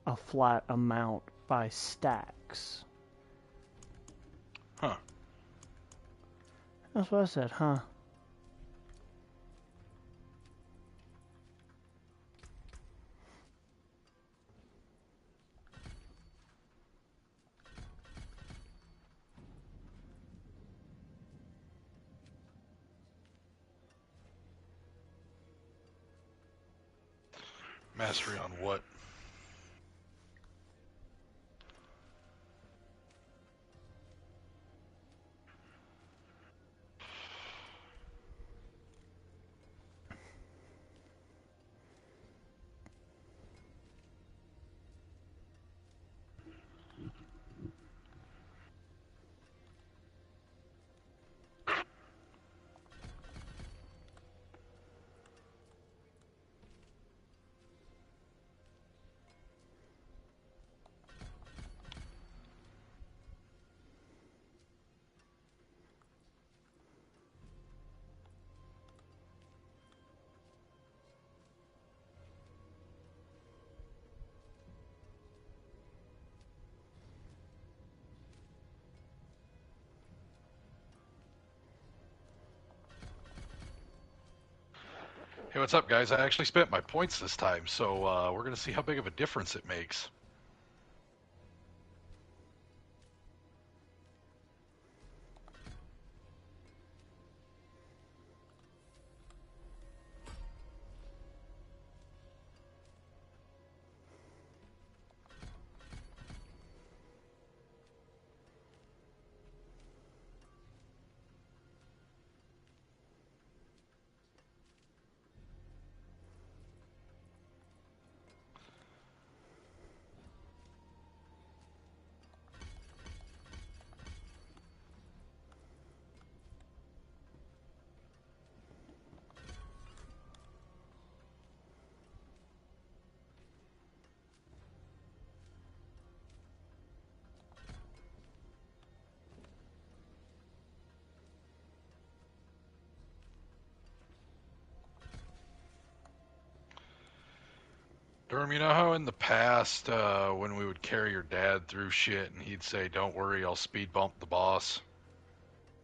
a flat amount by stacks. Huh. That's what I said, huh? Mastery on what? Hey, what's up, guys? I actually spent my points this time, so we're going to see how big of a difference it makes. Durham, you know how in the past, when we would carry your dad through shit and he'd say, "Don't worry, I'll speed bump the boss"?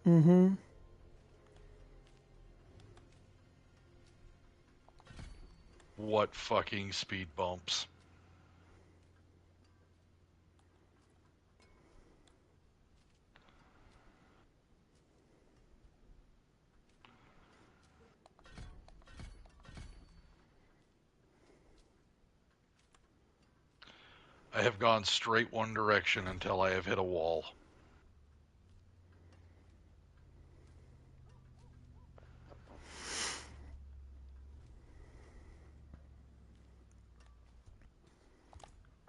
Mm-hmm. What fucking speed bumps? I have gone straight one direction until I have hit a wall.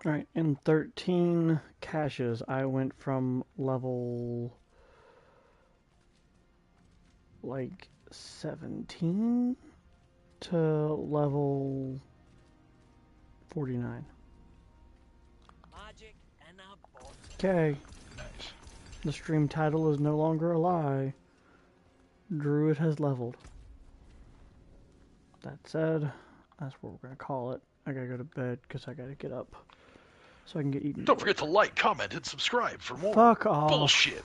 Alright, in 13 caches, I went from level like 17 to level 49. Magic and a bot. Okay, Nice. the stream title is no longer a lie. Druid has leveled. That said, that's what we're gonna call it. I gotta go to bed because I gotta get up so I can get eaten. Don't forget to like, comment, and subscribe for more Fuck off. bullshit.